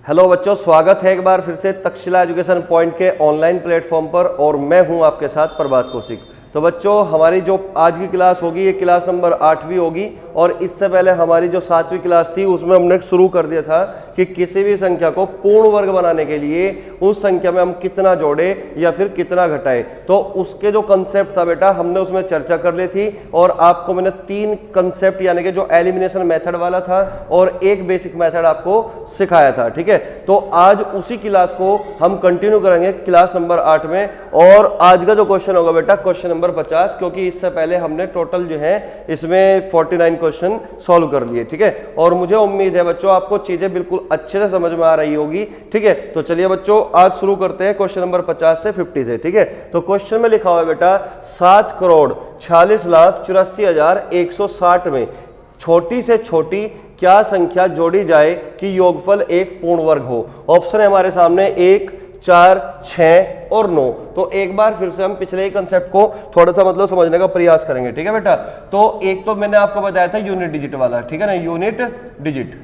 Hello बच्चों, स्वागत है एक बार फिर से तक्षशिला एजुकेशन पॉइंट के ऑनलाइन प्लेटफॉर्म पर और मैं हूं आपके साथ प्रभात कौशिक। तो बच्चों, हमारी जो आज की क्लास होगी ये क्लास नंबर 8वीं होगी और इससे पहले हमारी जो 7वीं क्लास थी उसमें हमने शुरू कर दिया था कि किसी भी संख्या को पूर्ण वर्ग बनाने के लिए उस संख्या में हम कितना जोड़े या फिर कितना घटाए। तो उसके जो कंसेप्ट था बेटा हमने उसमें चर्चा कर ली थी और आपको मैंने 3 कंसेप्ट यानी कि जो एलिमिनेशन मेथड वाला था और एक बेसिक मेथड आपको सिखाया था। ठीक है, तो आज उसी क्लास को हम कंटिन्यू करेंगे क्लास नंबर 8 में। और आज का जो क्वेश्चन होगा बेटा क्वेश्चन नंबर 50, क्योंकि इससे पहले हमने टोटल जो है इसमें 49 क्वेश्चन सॉल्व कर लिए। ठीक है, और मुझे उम्मीद है बच्चों आपको चीजें बिल्कुल अच्छे से समझ में आ रही होगी। ठीक है, तो चलिए बच्चों आज शुरू करते हैं क्वेश्चन नंबर 50 से 50 से। ठीक है, तो क्वेश्चन में लिखा हुआ है बेटा 7,46,84,160 में छोटी से छोटी क्या संख्या जोड़ी जाए कि योगफल एक पूर्ण वर्ग हो। ऑप्शन है हमारे सामने 1, 4, 6 और 9। तो एक बार फिर से हम पिछले ही कंसेप्ट को थोड़ा सा समझने का प्रयास करेंगे। ठीक है बेटा, तो एक तो मैंने आपको बताया था यूनिट डिजिट वाला, ठीक है ना, यूनिट डिजिट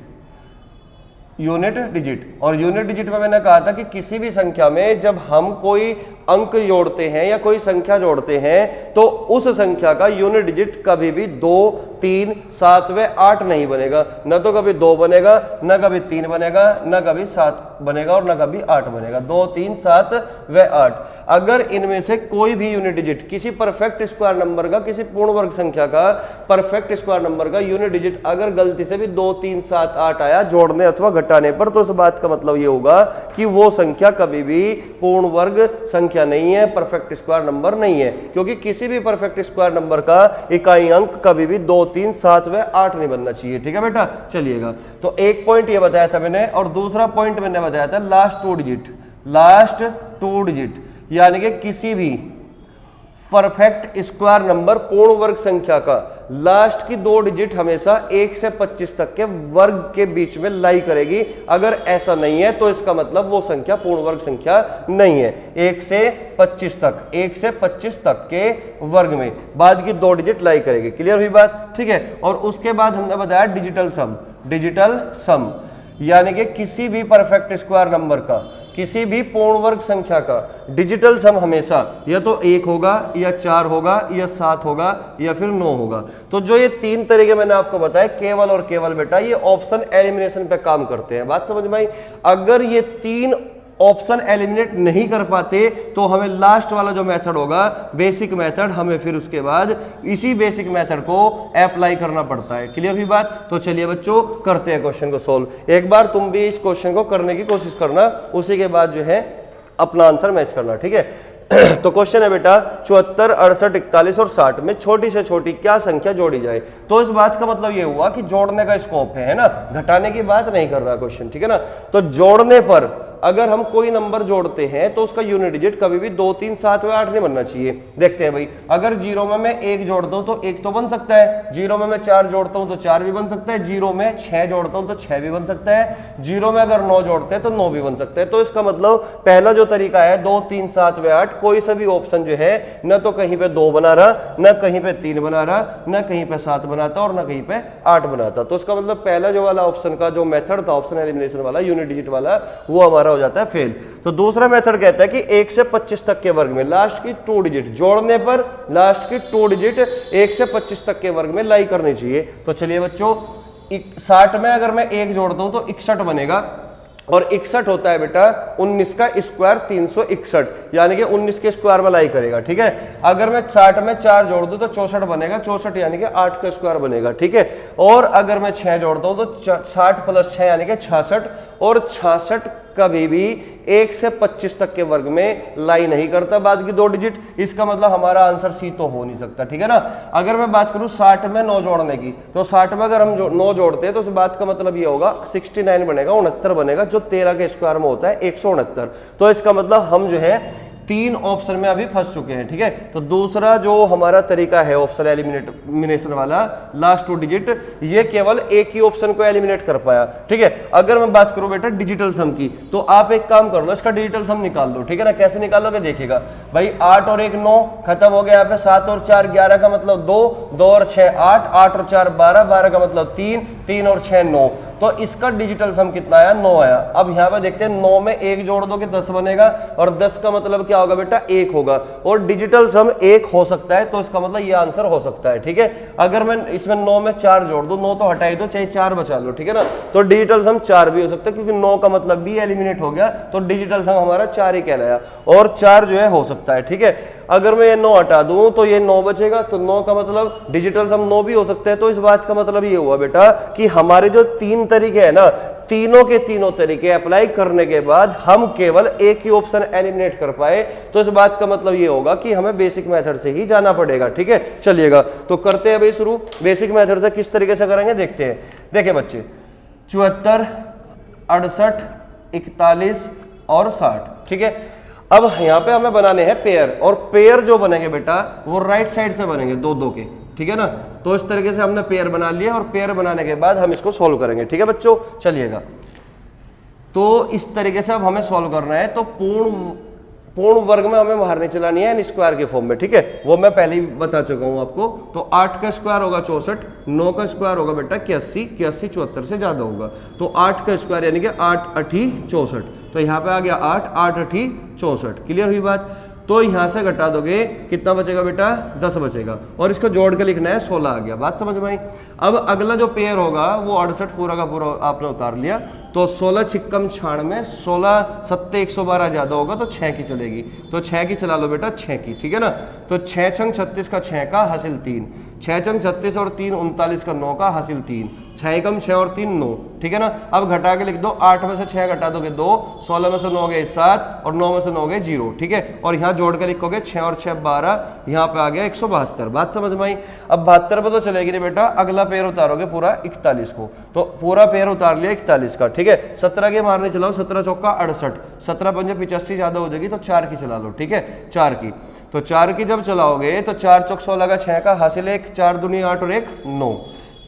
और यूनिट डिजिट में मैंने कहा था कि किसी भी संख्या में जब हम कोई अंक जोड़ते हैं या कोई संख्या जोड़ते हैं तो उस संख्या का यूनिट डिजिट कभी भी 2, 3, 7 व 8 नहीं बनेगा। न तो कभी 2 बनेगा, न कभी 3 बनेगा, न कभी 7 बनेगा और न कभी 8 बनेगा। 2, 3, 7 व 8 अगर इनमें से कोई भी यूनिट डिजिट किसी परफेक्ट स्क्वायर नंबर का, किसी पूर्ण वर्ग संख्या का परफेक्ट स्क्वायर नंबर का यूनिट डिजिट अगर गलती से भी 2, 3, 7, 8 आया जोड़ने अथवा घटाने पर, तो इस बात का मतलब ये होगा कि वो संख्या कभी भी पूर्ण वर्ग संख्या नहीं है, परफेक्ट स्क्वायर नंबर नहीं है। क्योंकि किसी भी परफेक्ट स्क्वायर नंबर का इकाई अंक कभी भी 2, 3, 7 व 8 नहीं बनना चाहिए। ठीक है बेटा, चलिएगा। तो एक पॉइंट ये बताया था मैंने और दूसरा पॉइंट मैंने बताया था लास्ट टू डिजिट यानी कि किसी भी परफेक्ट स्क्वायर नंबर पूर्ण वर्ग संख्या का लास्ट की 2 डिजिट हमेशा 1 से 25 तक के वर्ग के बीच में लाई करेगी। अगर ऐसा नहीं है तो इसका मतलब वो संख्या पूर्ण वर्ग संख्या नहीं है। 1 से 25 तक के वर्ग में बाद की 2 डिजिट लाई करेगी। क्लियर हुई बात? ठीक है, और उसके बाद हमने बताया डिजिटल सम यानी कि किसी भी परफेक्ट स्क्वायर नंबर का, किसी भी पूर्ण वर्ग संख्या का डिजिटल सम हमेशा या तो 1 होगा या 4 होगा या 7 होगा या फिर 9 होगा। तो जो ये 3 तरीके मैंने आपको बताए केवल और केवल बेटा ये ऑप्शन एलिमिनेशन पे काम करते हैं। बात समझ में आई? अगर ये 3 ऑप्शन एलिमिनेट नहीं कर पाते तो हमें लास्ट वाला जो मेथड होगा बेसिक मेथड, हमें फिर उसके बाद इसी बेसिक मेथड को अप्लाई करना पड़ता है। क्लियर हुई बात? तो चलिए बच्चों करते हैं क्वेश्चन को सॉल्व। एक बार तुम भी इस क्वेश्चन को करने की कोशिश करना, उसी के बाद जो है अपना आंसर मैच करना। ठीक है, तो क्वेश्चन है बेटा 74, 68, 41 और 60 में छोटी से छोटी क्या संख्या जोड़ी जाए। तो इस बात का मतलब ये हुआ कि जोड़ने का स्कोप है ना, घटाने की बात नहीं कर रहा क्वेश्चन। ठीक है ना, तो जोड़ने पर अगर हम कोई नंबर जोड़ते हैं तो उसका यूनिट डिजिट कभी भी 2, 3, 7 व 8 नहीं बनना चाहिए। देखते हैं भाई, अगर 0 में मैं 1 जोड़ता हूं तो 1 तो बन सकता है, 0 में मैं 4 जोड़ता हूं तो 4 भी बन सकता है, 0 में 6 जोड़ता हूं तो 6 भी बन सकता है, 0 में अगर 9 जोड़ते हैं तो 9 भी बन सकता है। तो इसका मतलब पहला जो तरीका है 2, 3, 7 व 8, कोई सा भी ऑप्शन जो है न तो कहीं पे 2 बना रहा, न कहीं पे 3 बना रहा, न कहीं पे 7 बनाता और न कहीं पे 8 बनाता। तो इसका मतलब पहला जो वाला ऑप्शन का जो मेथड था ऑप्शन एलिमिनेशन वाला यूनिट डिजिट वाला, वो हमारा हो जाता है फेल। तो दूसरा मेथड कहता है कि 1 से 25 तक के वर्ग में लास्ट की 2 डिजिट जोड़ने पर लास्ट की 2 डिजिट 1 से 25 तक के वर्ग में लाई करनी चाहिए। तो चलिए बच्चों 60 में अगर मैं 1 जोड़ता हूं तो 61 बनेगा और 61 होता है बेटा 19 का स्क्वायर 361 यानी कि 19 के स्क्वायर में लाई करेगा। ठीक है, अगर मैं 60 में 4 जोड़ दूं तो 64 बनेगा, 64 यानी कि 8 का स्क्वायर बनेगा। ठीक है, और अगर मैं 6 जोड़ता हूं तो 60 + 6 यानी कि 66 और 66 कभी भी 1 से 25 तक के वर्ग में लाई नहीं करता बाद की 2 डिजिट। इसका मतलब हमारा आंसर सी तो हो नहीं सकता। ठीक है ना, अगर मैं बात करूं 60 में 9 जोड़ने की तो 60 में अगर हम 9 जोड़ते हैं तो इस बात का मतलब ये होगा 69 बनेगा, 69 बनेगा, जो 13 के स्क्वायर में होता है 169। तो इसका मतलब हम जो है 3 ऑप्शन में अभी फंस चुके हैं। ठीक है, तो दूसरा जो हमारा तरीका है ऑप्शन एलिमिनेशन वाला लास्ट 2 डिजिट, ये केवल एक ही ऑप्शन को एलिमिनेट कर पाया। ठीक है, अगर मैं बात करूं बेटा डिजिटल सम की तो आप एक काम कर लो, इसका डिजिटल सम निकाल लो। ठीक है ना, कैसे निकालोगे देखिएगा भाई, 8 और 1 9 खत्म हो गया, यहाँ पे 7 और 4 11 का मतलब 2, 2 और 6 8, 8 और 4 12, 12 का मतलब 3, 3 और 6 9। तो इसका डिजिटल सम कितना आया, 9 आया। अब यहाँ पे देखते हैं 9 में 1 जोड़ दो कि 10 बनेगा, और 10 का मतलब क्या होगा बेटा, 1 होगा, और डिजिटल सम 1 हो सकता है, तो इसका मतलब ये आंसर हो सकता है। ठीक है, अगर मैं इसमें 9 में 4 जोड़ दूं, 9 तो हटाई दो, चाहे 4 बचा लो, ठीक है ना, तो डिजिटल सम 4 भी हो सकता है, क्योंकि 9 का मतलब भी एलिमिनेट हो गया, तो डिजिटल सम हमारा 4 ही कहलाया, और 4 जो है हो सकता है। ठीक है, अगर मैं ये 9 हटा दूं तो ये 9 बचेगा, तो 9 का मतलब डिजिटल सम 9 भी हो सकता है। तो इस बात का मतलब ये हुआ बेटा कि हमारे जो 3 तरीके हैं ना, तीनों के तीनों तरीके अप्लाई करने के बाद हम केवल एक ही ऑप्शन एलिमिनेट कर पाए, तो इस बात का मतलब ये होगा कि हमें बेसिक मेथड से ही जाना पड़ेगा। ठीक है, चलिएगा तो करते हैं भाई शुरू। बेसिक मेथड से किस तरीके से करेंगे देखते हैं। देखिए बच्चे, 74, 68, 41 और 60। ठीक है, अब यहाँ पे हमें बनाने हैं पेयर, और पेयर जो बनेंगे बेटा वो राइट साइड से बनेंगे, 2-2 के। ठीक है ना, तो इस तरीके से हमने पेयर बना लिया, और पेयर बनाने के बाद हम इसको सॉल्व करेंगे। ठीक है बच्चों, चलिएगा तो इस तरीके से अब हमें सॉल्व करना है। तो पूर्ण वर्ग में हमें बाहर नहीं चलानी है, स्क्वायर के फॉर्म में। ठीक है, वो मैं पहले ही बता चुका हूं आपको। तो 8 का स्क्वायर होगा 64, 9 का स्क्वायर होगा बेटा 81, 81 74 से ज्यादा होगा, तो 8 का स्क्वायर यानी कि 8 8 64, तो यहाँ पे आ गया 8 8 8 64। क्लियर हुई बात। तो यहां से घटा दोगे कितना बचेगा बेटा, 10 बचेगा, और इसको जोड़ के लिखना है 16 आ गया। बात समझ में आई। अब अगला जो पेयर होगा वो 68 पूरा का पूरा आपने उतार लिया, तो 16 छिक्कम 96, 16 7 112 ज्यादा होगा, तो 6 की चलेगी, तो 6 की चला लो बेटा, 6 की। ठीक है ना, तो 6 छंग 36 का 6 का हासिल 3, 6 छंग 36 और 3 39 का 9 का हासिल 3, 6 एकम 6 और 3 9। ठीक है ना, अब घटा के लिख दो, 8 में से 6 घटा दोगे 2, 16 में से 9 गए 7, और 9 में से 9 गए 0। ठीक है, और यहाँ जोड़ के लिखोगे 6 और 6 12, यहाँ पे आ गया 172। बात समझ में आई। अब 72 पे तो चलेगी नहीं बेटा, अगला पेयर उतारोगे पूरा 41 को, तो पूरा पेयर उतार लिया 41 का। ठीक है, 17 के मारने चलाओ, 17 चौका 68, 17 पंजे 85 ज्यादा हो जाएगी, तो 4 की चला लो। ठीक है, 4 की, तो 4 की जब चलाओगे तो 4 चौक 16 का 6 का हासिल 1, 4 दूनी 8 और 1 9,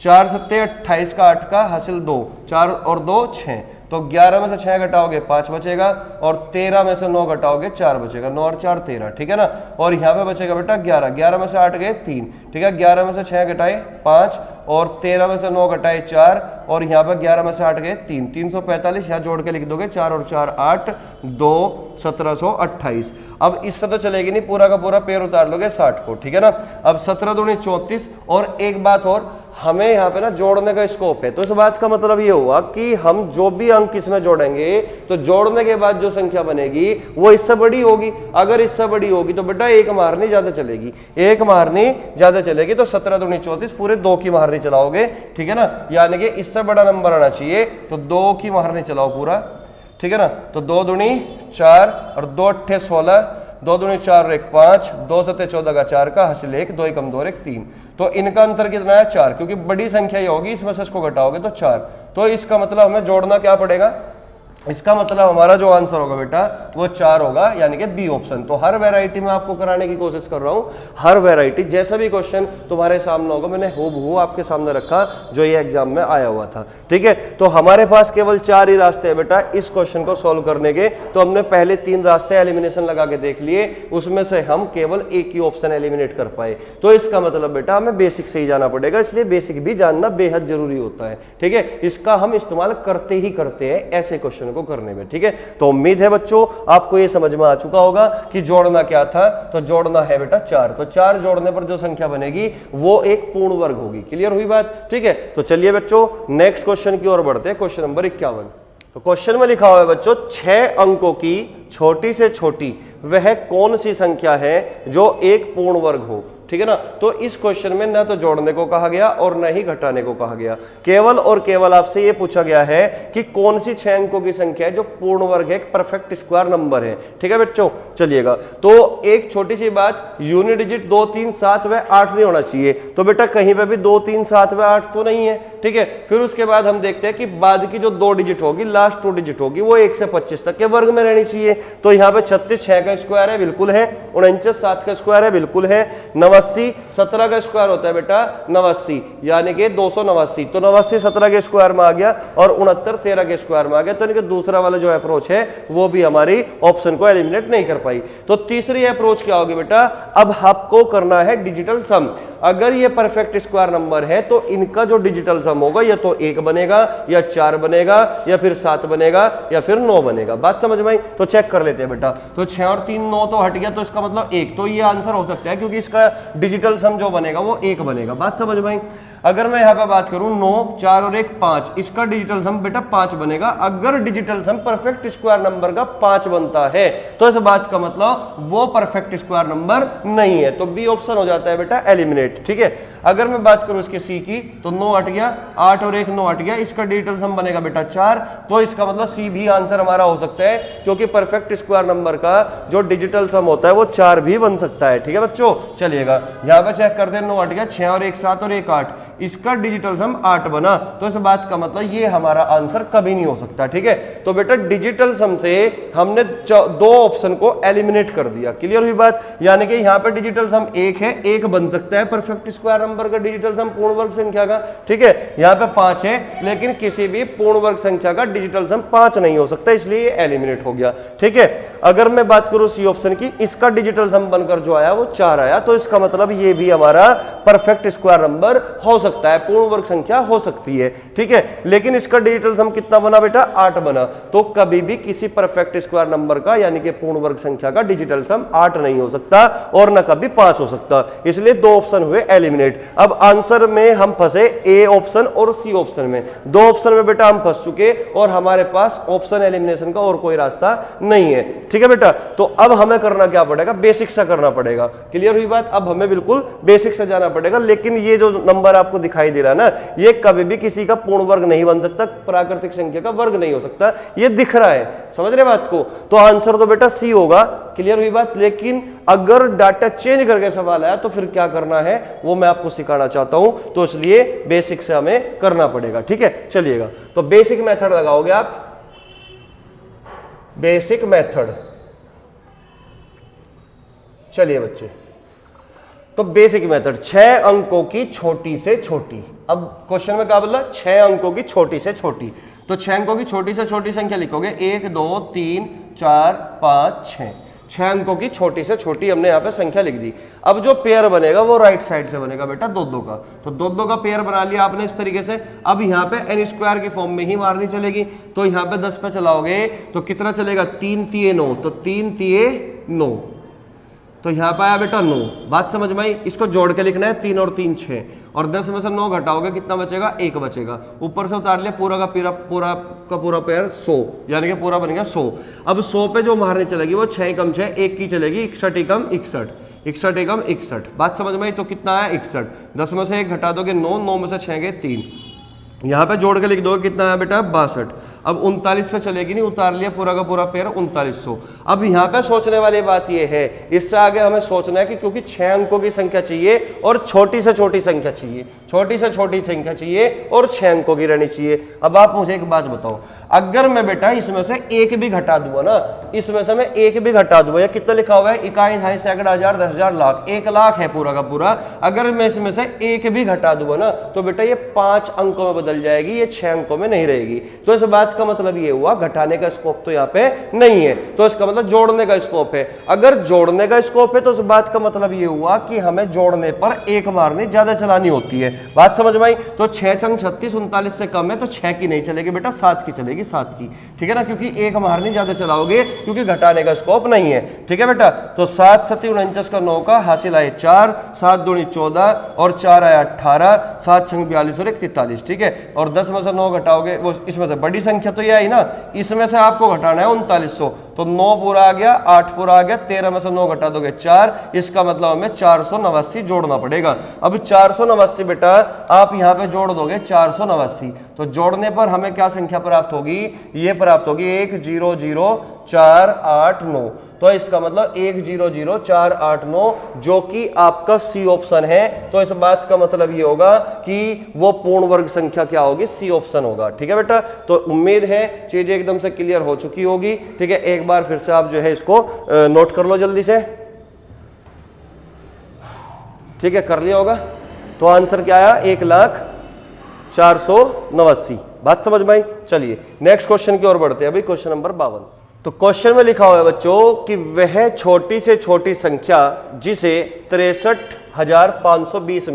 4 सत्ते 28 का 8 का हासिल 2, 4 और 2 6, तो 11 में से 6 घटाओगे 5 बचेगा, और 13 में से 9 घटाओगे 4 बचेगा, 9 और 4 13। ठीक है ना, और यहाँ पे बचेगा बेटा 11, 11 में से 8 गए 3। ठीक है, 11 में से 6 घटाए 5, और 13 में से 9 घटाए 4, और यहाँ पे 11 में से 8 गए 3, 345। यहाँ जोड़ के लिख दोगे 4 और 4 8, 2 1728। अब इस पे तो चलेगी नहीं, पूरा का पूरा पेयर उतार लोगे 60 को। ठीक है ना, अब 17 दूनी 34, और एक बात और, हमें यहाँ पे ना जोड़ने का स्कोप है, तो इस बात का मतलब ये हुआ कि हम जो भी अंक इसमें जोड़ेंगे तो जोड़ने के बाद जो संख्या बनेगी वो इससे बड़ी होगी। अगर इससे बड़ी होगी तो बेटा एक मारनी ज्यादा चलेगी, एक मारनी ज्यादा चलेगी, तो 17 दूनी 34, पूरे 2 की मारनी चलाओगे। ठीक है ना, यानी कि इससे बड़ा नंबर आना चाहिए, तो 2 की मारनी चलाओ पूरा। ठीक है ना, तो 2 दूनी 4 और 2 अट्ठे 16, 2 दूनी 4 और 1 5, 2 सत्ते 14 का 4 का हासिल 1, 2 एकम 2 और 1 3, तो इनका अंतर कितना है 4, क्योंकि बड़ी संख्या ही होगी, इसमें से इसको घटाओगे तो 4, तो इसका मतलब हमें जोड़ना क्या पड़ेगा, इसका मतलब हमारा जो आंसर होगा बेटा वो 4 होगा, यानी कि बी ऑप्शन। तो हर वैरायटी में आपको कराने की कोशिश कर रहा हूं, हर वैरायटी जैसा भी क्वेश्चन तुम्हारे सामने होगा मैंने हूबहू आपके सामने रखा जो ये एग्जाम में आया हुआ था। ठीक है, तो हमारे पास केवल 4 ही रास्ते हैं बेटा इस क्वेश्चन को सॉल्व करने के। तो हमने पहले 3 रास्ते एलिमिनेशन लगा के देख लिए, उसमें से हम केवल एक ही ऑप्शन एलिमिनेट कर पाए। तो इसका मतलब बेटा हमें बेसिक से ही जाना पड़ेगा, इसलिए बेसिक भी जानना बेहद जरूरी होता है। ठीक है, इसका हम इस्तेमाल करते ही करते हैं ऐसे क्वेश्चन को करने में। ठीक है, तो उम्मीद है बच्चों आपको ये समझ में आ चुका होगा कि जोड़ना क्या था। तो जोड़ना है बेटा 4, तो 4 जोड़ने पर जो संख्या बनेगी वो एक पूर्ण वर्ग होगी। क्लियर हुई बात। ठीक है, तो चलिए बच्चों नेक्स्ट क्वेश्चन की ओर बढ़ते हैं, क्वेश्चन नंबर 51। तो क्वेश्चन में लिखा हुआ है बच्चों 6 अंकों की छोटी से छोटी वह कौन सी संख्या है जो एक पूर्ण वर्ग हो। ठीक है ना, तो इस क्वेश्चन में ना तो जोड़ने को कहा गया और ना ही घटाने को कहा गया, केवल और केवल आपसे यह पूछा गया है कि कौन सी 6 अंकों की संख्या है जो पूर्ण वर्ग है, एक परफेक्ट स्क्वायर नंबर है। ठीक है बच्चों, चलिएगा तो एक छोटी सी बात, यूनिट डिजिट 2 3 7 व 8 नहीं होना चाहिए। तो बेटा कहीं पे भी 2 3 7 व 8 तो नहीं है। ठीक है, फिर उसके बाद हम देखते हैं कि बाद की जो 2 डिजिट होगी, लास्ट 2 डिजिट होगी, वो 1 से 25 तक के वर्ग में रहनी चाहिए। तो यहाँ पे 36 6 का स्क्वायर है, बिल्कुल है। 49 7 का स्क्वायर है, बिल्कुल है। 89 89, 17 का स्क्वायर होता है बेटा 89, यानी कि 289। तो 89 17 के स्क्वायर में आ गया और 69 13 के स्क्वायर में आ गया। तो यानी कि दूसरा वाला जो अप्रोच है वो भी हमारी ऑप्शन को एलिमिनेट नहीं कर पाई। तो तीसरी अप्रोच क्या होगी बेटा, अब आपको करना है डिजिटल सम। अगर ये परफेक्ट स्क्वायर नंबर है तो इनका जो डिजिटल सम होगा या तो 1 बनेगा या 4 बनेगा या फिर 7 बनेगा या फिर 9 बनेगा। बात समझ में आई? तो चेक कर लेते हैं बेटा। तो 6 और 3 9 तो हट गया, तो इसका मतलब 1। तो ये आंसर हो सकता है क्योंकि इसका डिजिटल सम जो बनेगा वो 1 बनेगा। बात समझ में आई? अगर मैं यहां पे बात करूं 9 4 और 1 5, इसका डिजिटल सम बेटा 5 बनेगा। अगर डिजिटल सम परफेक्ट स्क्वायर नंबर का 5 बनता है तो इस बात का मतलब वो परफेक्ट स्क्वायर नंबर नहीं है। तो बी ऑप्शन हो जाता है बेटा एलिमिनेट। ठीक है, अगर मैं बात करूं इसके सी की तो 9 हट गया, 8 और 1 9 हट गया, इसका डिजिटल सम बनेगा बेटा 4। तो इसका मतलब सी भी आंसर हमारा हो सकता है क्योंकि परफेक्ट स्क्वायर नंबर का जो डिजिटल सम होता है वो 4 भी बन सकता है। ठीक है बच्चों, चलिएगा यहां पे चेक करते हैं। 9 हट गया, 6 और 1 7 और 1 8, इसका डिजिटल सम 8 बना। तो इस बात का मतलब ये हमारा आंसर कभी नहीं हो सकता। ठीक है, तो बेटा डिजिटल सम से हमने 2 ऑप्शन को एलिमिनेट कर दिया। क्लियर हुई बात? यानी कि यहां पे डिजिटल सम 1 है, 1 बन सकता है परफेक्ट स्क्वायर नंबर का डिजिटल सम पूर्ण वर्ग संख्या का। ठीक है, यहां पे 5 है लेकिन किसी भी पूर्ण वर्ग संख्या का डिजिटल सम 5 नहीं हो सकता, इसलिए एलिमिनेट हो गया। ठीक है, अगर मैं बात करूं सी ऑप्शन की, इसका डिजिटल सम बनकर जो आया वो 4 आया। तो इसका मतलब ये भी हमारा परफेक्ट स्क्वायर नंबर हो सकता है, पूर्ण वर्ग संख्या हो सकती है। ठीक है, लेकिन इसका डिजिटल सम कितना बना बेटा? 8 बना। तो कभी भी किसी परफेक्ट स्क्वायर नंबर का यानी कि पूर्ण वर्ग संख्या का डिजिटल सम 8 नहीं हो सकता और न कभी 5 हो सकता, इसलिए 2 ऑप्शन हुए एलिमिनेट। अब आंसर में हम फंसे ए ऑप्शन और सी ऑप्शन में। 2 ऑप्शन में बेटा हम फंस चुके और हमारे पास ऑप्शन एलिमिनेशन का और कोई रास्ता नहीं है। ठीक है बेटा, तो अब हमें करना क्या पड़ेगा? बेसिक से करना पड़ेगा। क्लियर हुई बात? अब हमें बिल्कुल बेसिक से जाना पड़ेगा। लेकिन ये जो नंबर आपको दिखाई दे रहा है ना, ये कभी भी किसी का पूर्ण वर्ग नहीं बन सकता, प्राकृतिक संख्या का वर्ग नहीं हो सकता, ये दिख रहा है। समझ रहे बात को? तो आंसर तो बेटा सी होगा। क्लियर हुई बात? लेकिन अगर डाटा चेंज करके सवाल आया तो फिर क्या करना है वो मैं आपको सिखाना चाहता हूं, तो इसलिए बेसिक से हमें करना पड़ेगा। ठीक है, चलिएगा। तो बेसिक मेथड लगाओगे आप, बेसिक मेथड। चलिए बच्चे, तो बेसिक मेथड 6 अंकों की छोटी से छोटी। अब क्वेश्चन में क्या बोला? 6 अंकों की छोटी से छोटी। तो 6 अंकों की छोटी से छोटी संख्या लिखोगे 1 2 3 4 5 6। 6 अंकों की छोटी से छोटी हमने यहाँ पे संख्या लिख दी। अब जो पेयर बनेगा वो राइट साइड से बनेगा बेटा 2-2 का। तो 2-2 का पेयर बना लिया आपने इस तरीके से। अब यहाँ पे एन स्क्वायर की फॉर्म में ही मारनी चलेगी। तो यहाँ पे 10 पे चलाओगे तो कितना चलेगा? 3 तिये 9, तो 3 तिये 9, तो यहां पर आया बेटा 9। बात समझ में आई? इसको जोड़ के लिखना है, 3 और 3 6, और 10 में से 9 घटाओगे कितना बचेगा? 1 बचेगा। ऊपर से उतार लिया, पूरा का पूरा पेयर 100, यानी कि पूरा बन गया 100। अब 100 पे जो मारने चलेगी वो 6 कम 6 1 की चलेगी, 61 एकम 61, 61 एकम 61। बात समझ में आई? तो कितना आया? 61। 10 में से 1 घटा दोगे 9, 9 में से 6 गए 3, यहां पे जोड़ के लिख दोगे कितना है बेटा? 62। अब 39 पे चलेगी नहीं, उतार लिया पूरा का पूरा पेयर 3900। अब यहाँ पे सोचने वाली बात ये है, इससे आगे हमें सोचना है कि क्योंकि 6 अंकों की संख्या चाहिए और छोटी से छोटी संख्या चाहिए, छोटी से छोटी संख्या चाहिए और 6 अंकों की रहनी चाहिए। अब आप मुझे एक बात बताओ, अगर मैं बेटा इसमें से 1 भी घटा दूंगा ना, इसमें से मैं 1 भी घटा दूंगा, या कितना लिखा हुआ है? इकाई, दहाई, सैकड़ा, हजार, 10,000, लाख, 1 लाख है पूरा का पूरा। अगर मैं इसमें से 1 भी घटा दूंगा ना तो बेटा ये 5 अंकों में बदल जाएगी, ये 6 अंकों में नहीं रहेगी। तो इस बात का मतलब ये हुआ घटाने का स्कोप तो यहाँ पे नहीं है, तो इसका मतलब जोड़ने का स्कोप है। अगर जोड़ने का स्कोप है तो इस बात का मतलब ये हुआ कि हमें जोड़ने पर 1 मारनी ज्यादा चलानी होती है। बात समझ में आई? तो 6 छंग 36, 39 से कम है तो 6 की नहीं चलेगी बेटा, 7 की चलेगी, 7 की। ठीक है ना, क्योंकि 1 मारनी ज्यादा चलाओगे, क्योंकि घटाने का स्कोप नहीं है। ठीक है बेटा, तो 7 7 49 का 9 का हासिल आए 4, 7 दूनी 14 और 4 आया 18, 7 छंग 42 और 1 43। ठीक है, और 10 में से 9 घटाओगे, वो इसमें से बड़ी संख्या तो ये आई ना, इसमें से आपको घटाना है 3900, तो 9 पूरा आ गया, 8 पूरा आ गया, 13 में से 9 घटा दोगे 4, इसका मतलब हमें 489 जोड़ना पड़ेगा। अब 489 बेटा आप यहां पे जोड़ दोगे 489, तो जोड़ने पर हमें क्या संख्या प्राप्त होगी? ये प्राप्त होगी 100489। तो इसका मतलब 100489 जो कि आपका सी ऑप्शन है। तो इस बात का मतलब ये होगा कि वो पूर्ण वर्ग संख्या क्या होगी? सी ऑप्शन होगा। ठीक है बेटा, तो उम्मीद है चीजें एकदम से क्लियर हो चुकी होगी। ठीक है, एक बार फिर से आप जो है इसको नोट कर लो जल्दी से। ठीक है, कर लिया होगा। तो आंसर क्या आया, 1,04,89। बात समझ में आई। चलिए नेक्स्ट क्वेश्चन की ओर बढ़ते हैं। अभी क्वेश्चन नंबर 52। तो क्वेश्चन में लिखा हुआ है बच्चों कि वह छोटी से छोटी संख्या जिसे 63,520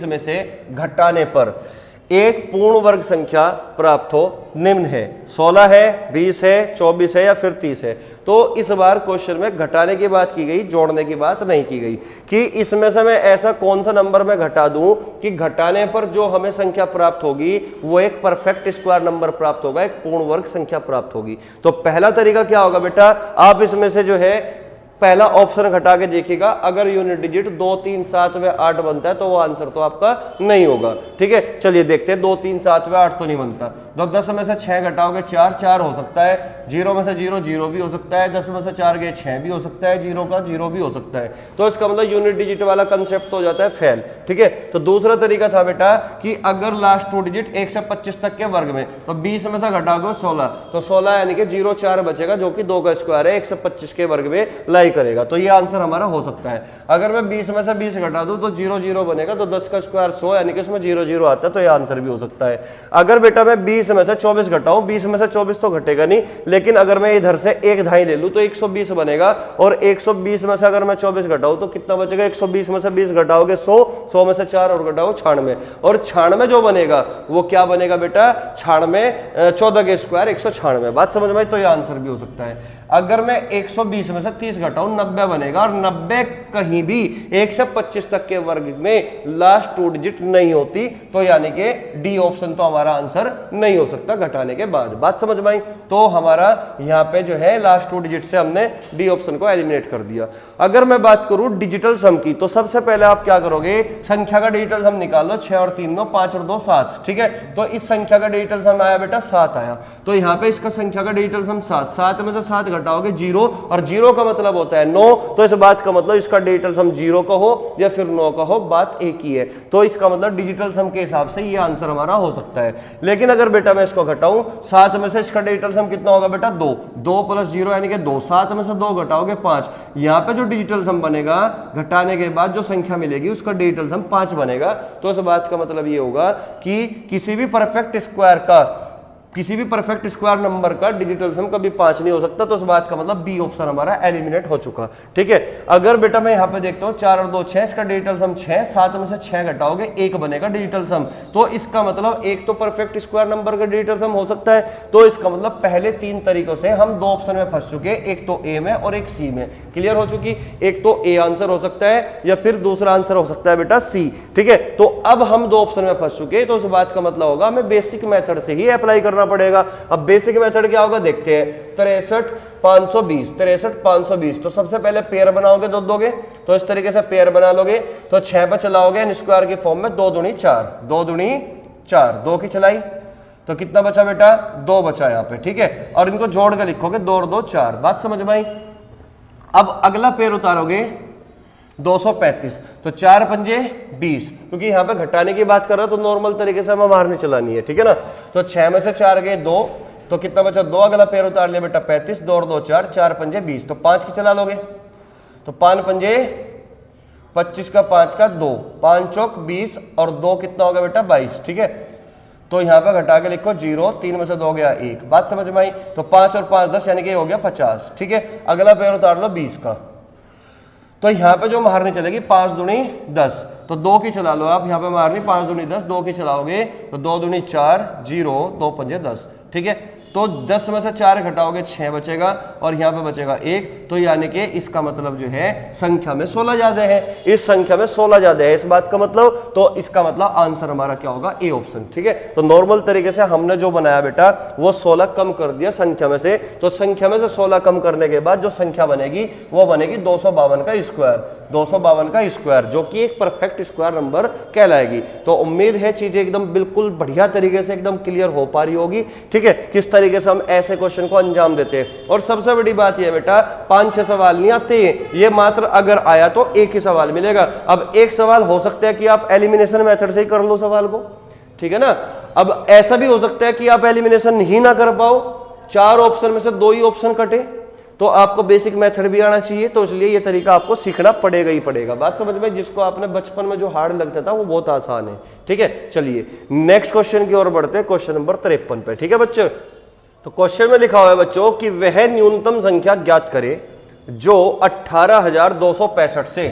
में से घटाने पर एक पूर्ण वर्ग संख्या प्राप्त हो निम्न है। 16 है, 20 है, 24 है या फिर 30 है। तो इस बार क्वेश्चन में घटाने की बात की गई, जोड़ने की बात नहीं की गई कि इसमें से मैं ऐसा कौन सा नंबर में घटा दूं कि घटाने पर जो हमें संख्या प्राप्त होगी वो एक परफेक्ट स्क्वायर नंबर प्राप्त होगा, एक पूर्ण वर्ग संख्या प्राप्त होगी। तो पहला तरीका क्या होगा बेटा, आप इसमें से जो है पहला ऑप्शन घटा के देखिएगा, अगर यूनिट डिजिट 2, 3, 7 व 8 बनता है तो वो आंसर तो आपका नहीं होगा। ठीक है, चलिए देखते हैं। 2, 3, 7 व 8 तो नहीं बनता। तो 10 में से 6 घटाओगे 4, 4 हो सकता है। 0 में से 0, 0 भी हो सकता है। 10 में से 4 गए 6 भी हो सकता है। 0 का 0 भी हो सकता है। तो इसका मतलब यूनिट डिजिट वाला कंसेप्ट तो हो जाता है फेल। ठीक है, तो दूसरा तरीका था बेटा कि अगर लास्ट 2 डिजिट 1 से 25 तक के वर्ग में, तो 20 में से घटाओगे 16, तो 16 यानी कि 0, 4 बचेगा जो कि 2 का स्क्वायर है, 1 से 25 के वर्ग में लाई करेगा। तो ये आंसर हमारा हो सकता है। अगर मैं 20 में से 20 घटा दूं तो 0, 0 बनेगा, तो 10 का स्क्वायर 100 यानी कि उसमें 0, 0 आता है, तो ये आंसर भी हो सकता है। अगर बेटा मैं 20 में से 24 घटाऊं, 20 में से 24 तो घटेगा नहीं, लेकिन अगर मैं इधर से एक धाई ले लूं तो 120 बनेगा, और 120 में से अगर मैं 24 घटाऊं तो कितना बचेगा, 120 में से 20 घटाओगे 100, 100 में से 4 और घटाओ 96, और 96 जो बनेगा वो क्या बनेगा बेटा, 96 14 के स्क्वायर 196। बात समझ में, तो ये आंसर भी हो सकता है। अगर मैं 120 में से 30 घटाऊं 90 बनेगा, और 90 कहीं भी 1 से 25 तक के वर्ग में लास्ट 2 डिजिट नहीं होती, तो यानी कि डी ऑप्शन तो हमारा आंसर नहीं हो सकता घटाने के बाद। बात समझ में आई। तो हमारा यहाँ पे जो है लास्ट 2 डिजिट से हमने डी ऑप्शन को एलिमिनेट कर दिया। अगर मैं बात करूं डिजिटल सम की, तो सबसे पहले आप क्या करोगे, संख्या का डिजिटल सम निकालो। 6 और 3 9, 5 और 2 7। ठीक है, तो इस संख्या का डिजिटल सम आया बेटा 7 आया। तो यहाँ पे इसका संख्या का डिजिटल सम 7, 7 में से 7 घटाओगे 0, और 0 का मतलब होता है 9, तो इस बात का मतलब इसका डिजिटल सम 0 का हो या फिर 9 का हो, बात एक ही है। तो इसका मतलब डिजिटल सम के हिसाब से ये आंसर हमारा हो सकता है। लेकिन अगर बेटा मैं इसको घटाऊं, 7 में से इसका डिजिटल सम कितना होगा बेटा 2, 2 प्लस 0 यानी कि 2, 7 में से 2 घटाओगे 5। यहाँ पे जो डिजिटल सम बनेगा घटाने के बाद जो संख्या मिलेगी उसका डिजिटल सम 5 बनेगा। तो इस बात का मतलब ये होगा कि किसी भी परफेक्ट स्क्वायर नंबर का डिजिटल सम कभी 5 नहीं हो सकता। तो इस बात का मतलब बी ऑप्शन हमारा एलिमिनेट हो चुका। ठीक है, अगर बेटा मैं यहाँ पे देखता हूँ 4 और 2 6, इसका डिजिटल सम 6, 7 में से 6 घटाओगे 1 बनेगा डिजिटल सम। तो इसका मतलब एक तो परफेक्ट स्क्वायर नंबर का डिजिटल सम हो सकता है। तो इसका मतलब पहले 3 तरीकों से हम 2 ऑप्शन में फंस चुके, एक तो ए में और एक सी में। क्लियर हो चुकी। एक तो ए आंसर हो सकता है या फिर दूसरा आंसर हो सकता है बेटा सी। ठीक है, तो अब हम 2 ऑप्शन में फंस चुके, तो इस बात का मतलब होगा हमें बेसिक मेथड से ही अप्लाई करना पड़ेगा। अब बेसिक मेथड क्या होगा देखते हैं। 63,520, तो सबसे पहले पेयर बनाओगे, दो दोगे, तो इस तरीके से पेयर बना लोगे। तो 6 पे चलाओगे एन स्क्वायर की फॉर्म में, 2 दूनी 4, 2 दूनी 4, 2 की चलाई तो कितना बचा बेटा 2 बचा यहाँ पे। ठीक है, और इनको जोड़ के लिखोगे 2 और 2 4। बात समझ में आई। अब अगला पेयर उतारोगे 235, तो 4 पंजे 20, क्योंकि यहाँ पे घटाने की बात कर रहा हो तो नॉर्मल तरीके से हमें मारनी चलानी है। ठीक है ना, तो 6 में से 4 गए 2, तो कितना बचा 2। अगला पेयर उतार लिया बेटा 35, 2 और 2 4, 4 पंजे 20, तो 5 की चला लोगे, तो 5 पंजे 25 का 5 का 2, 5 चौक 20 और 2 कितना होगा बेटा 22। ठीक है, तो यहाँ पे घटा के लिखो 0, 3 में से 2 गया 1। बात समझ में आई। तो 5 और 5 10 यानी कि हो गया 50। ठीक है, अगला पेयर उतार लो 20 का, तो यहाँ पे जो मारनी चलेगी 5 दूनी 10, तो 2 की चला लो आप। यहाँ पे मारनी 5 दूनी 10, 2 की चलाओगे तो 2 दूनी 4, 0, 2 पंजे 10। ठीक है, तो 10 में से 4 घटाओगे 6 बचेगा, और यहाँ पे बचेगा 1। तो यानी कि इसका मतलब जो है संख्या में 16 ज्यादा है, इस संख्या में 16 ज्यादा है, इस बात का मतलब। तो इसका मतलब आंसर हमारा क्या होगा, ए ऑप्शन। ठीक है, तो नॉर्मल तरीके से हमने जो बनाया बेटा वो 16 कम कर दिया संख्या में से। तो संख्या में से 16 कम करने के बाद जो संख्या बनेगी वो बनेगी 252 का स्क्वायर, 252 का स्क्वायर, जो कि एक परफेक्ट स्क्वायर नंबर कहलाएगी। तो उम्मीद है चीजें एकदम बिल्कुल बढ़िया तरीके से एकदम क्लियर हो पा रही होगी। ठीक है, किस तरीके से हम ऐसे क्वेश्चन को अंजाम देते हैं। और सबसे बड़ी बात यह बेटा 5-6 सवाल नहीं आते, ये मात्र अगर आया तो एक ही सवाल मिलेगा। अब एक सवाल हो सकता है कि आप एलिमिनेशन मेथड से ही कर लो सवाल को। ठीक है ना, अब ऐसा भी हो सकता है कि आप एलिमिनेशन ही ना कर पाओ, 4 ऑप्शन में से 2 ही ऑप्शन कटे, तो आपको बेसिक मेथड भी आना चाहिए, तो इसलिए ये तरीका आपको सीखना पड़ेगा ही पड़ेगा। बात समझ में? जिसको आपने बचपन में जो हार्ड लगता था वो बहुत आसान है। ठीक है, चलिए नेक्स्ट क्वेश्चन की ओर बढ़ते हैं, क्वेश्चन नंबर 53 पे। ठीक है बच्चों, तो क्वेश्चन में लिखा हुआ है बच्चों कि वह न्यूनतम संख्या ज्ञात करे जो 18,265 से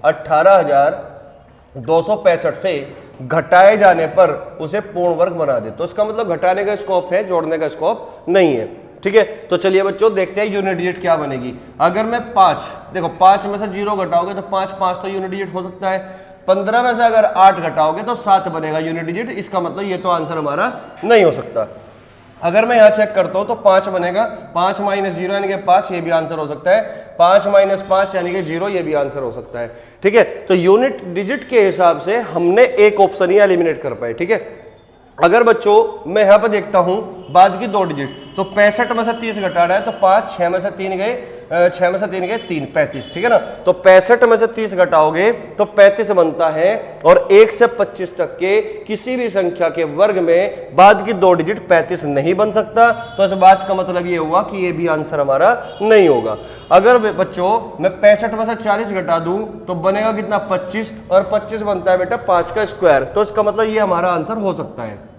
18,265 से घटाए जाने पर उसे पूर्ण वर्ग बना दे। तो इसका मतलब घटाने का स्कोप है, जोड़ने का स्कोप नहीं है। ठीक है, तो चलिए बच्चों देखते हैं यूनिट डिजिट क्या बनेगी। अगर मैं 5, देखो 5 में से 0 घटाओगे तो 5 तो यूनिट डिजिट हो सकता है। 15 में से अगर 8 घटाओगे तो 7 बनेगा यूनिट डिजिट। इसका मतलब ये तो आंसर हमारा नहीं हो सकता। अगर मैं यहां चेक करता हूं तो 5 बनेगा, 5 माइनस 0 यानी कि 5, ये भी आंसर हो सकता है। 5 माइनस 5 यानी कि 0, ये भी आंसर हो सकता है। ठीक है, तो यूनिट डिजिट के हिसाब से हमने एक ऑप्शन ही एलिमिनेट कर पाए। ठीक है, अगर बच्चों मैं यहां पर देखता हूं बाद की 2 डिजिट, तो 65 में से 30 घटाना है तो 5, 6 में से 3 गए 6 में से 3 गए 3, 35। ठीक है ना, तो 65 में से 30 घटाओगे तो 35 बनता है। और 1 से 25 तक के किसी भी संख्या के वर्ग में बाद की 2 डिजिट 35 नहीं बन सकता। तो इस बात का मतलब ये हुआ कि ये भी आंसर हमारा नहीं होगा। अगर बच्चों मैं 65 में से 40 घटा दूं तो बनेगा कितना, 25, और 25 बनता है बेटा 5 का स्क्वायर। तो इसका मतलब ये हमारा आंसर हो सकता है।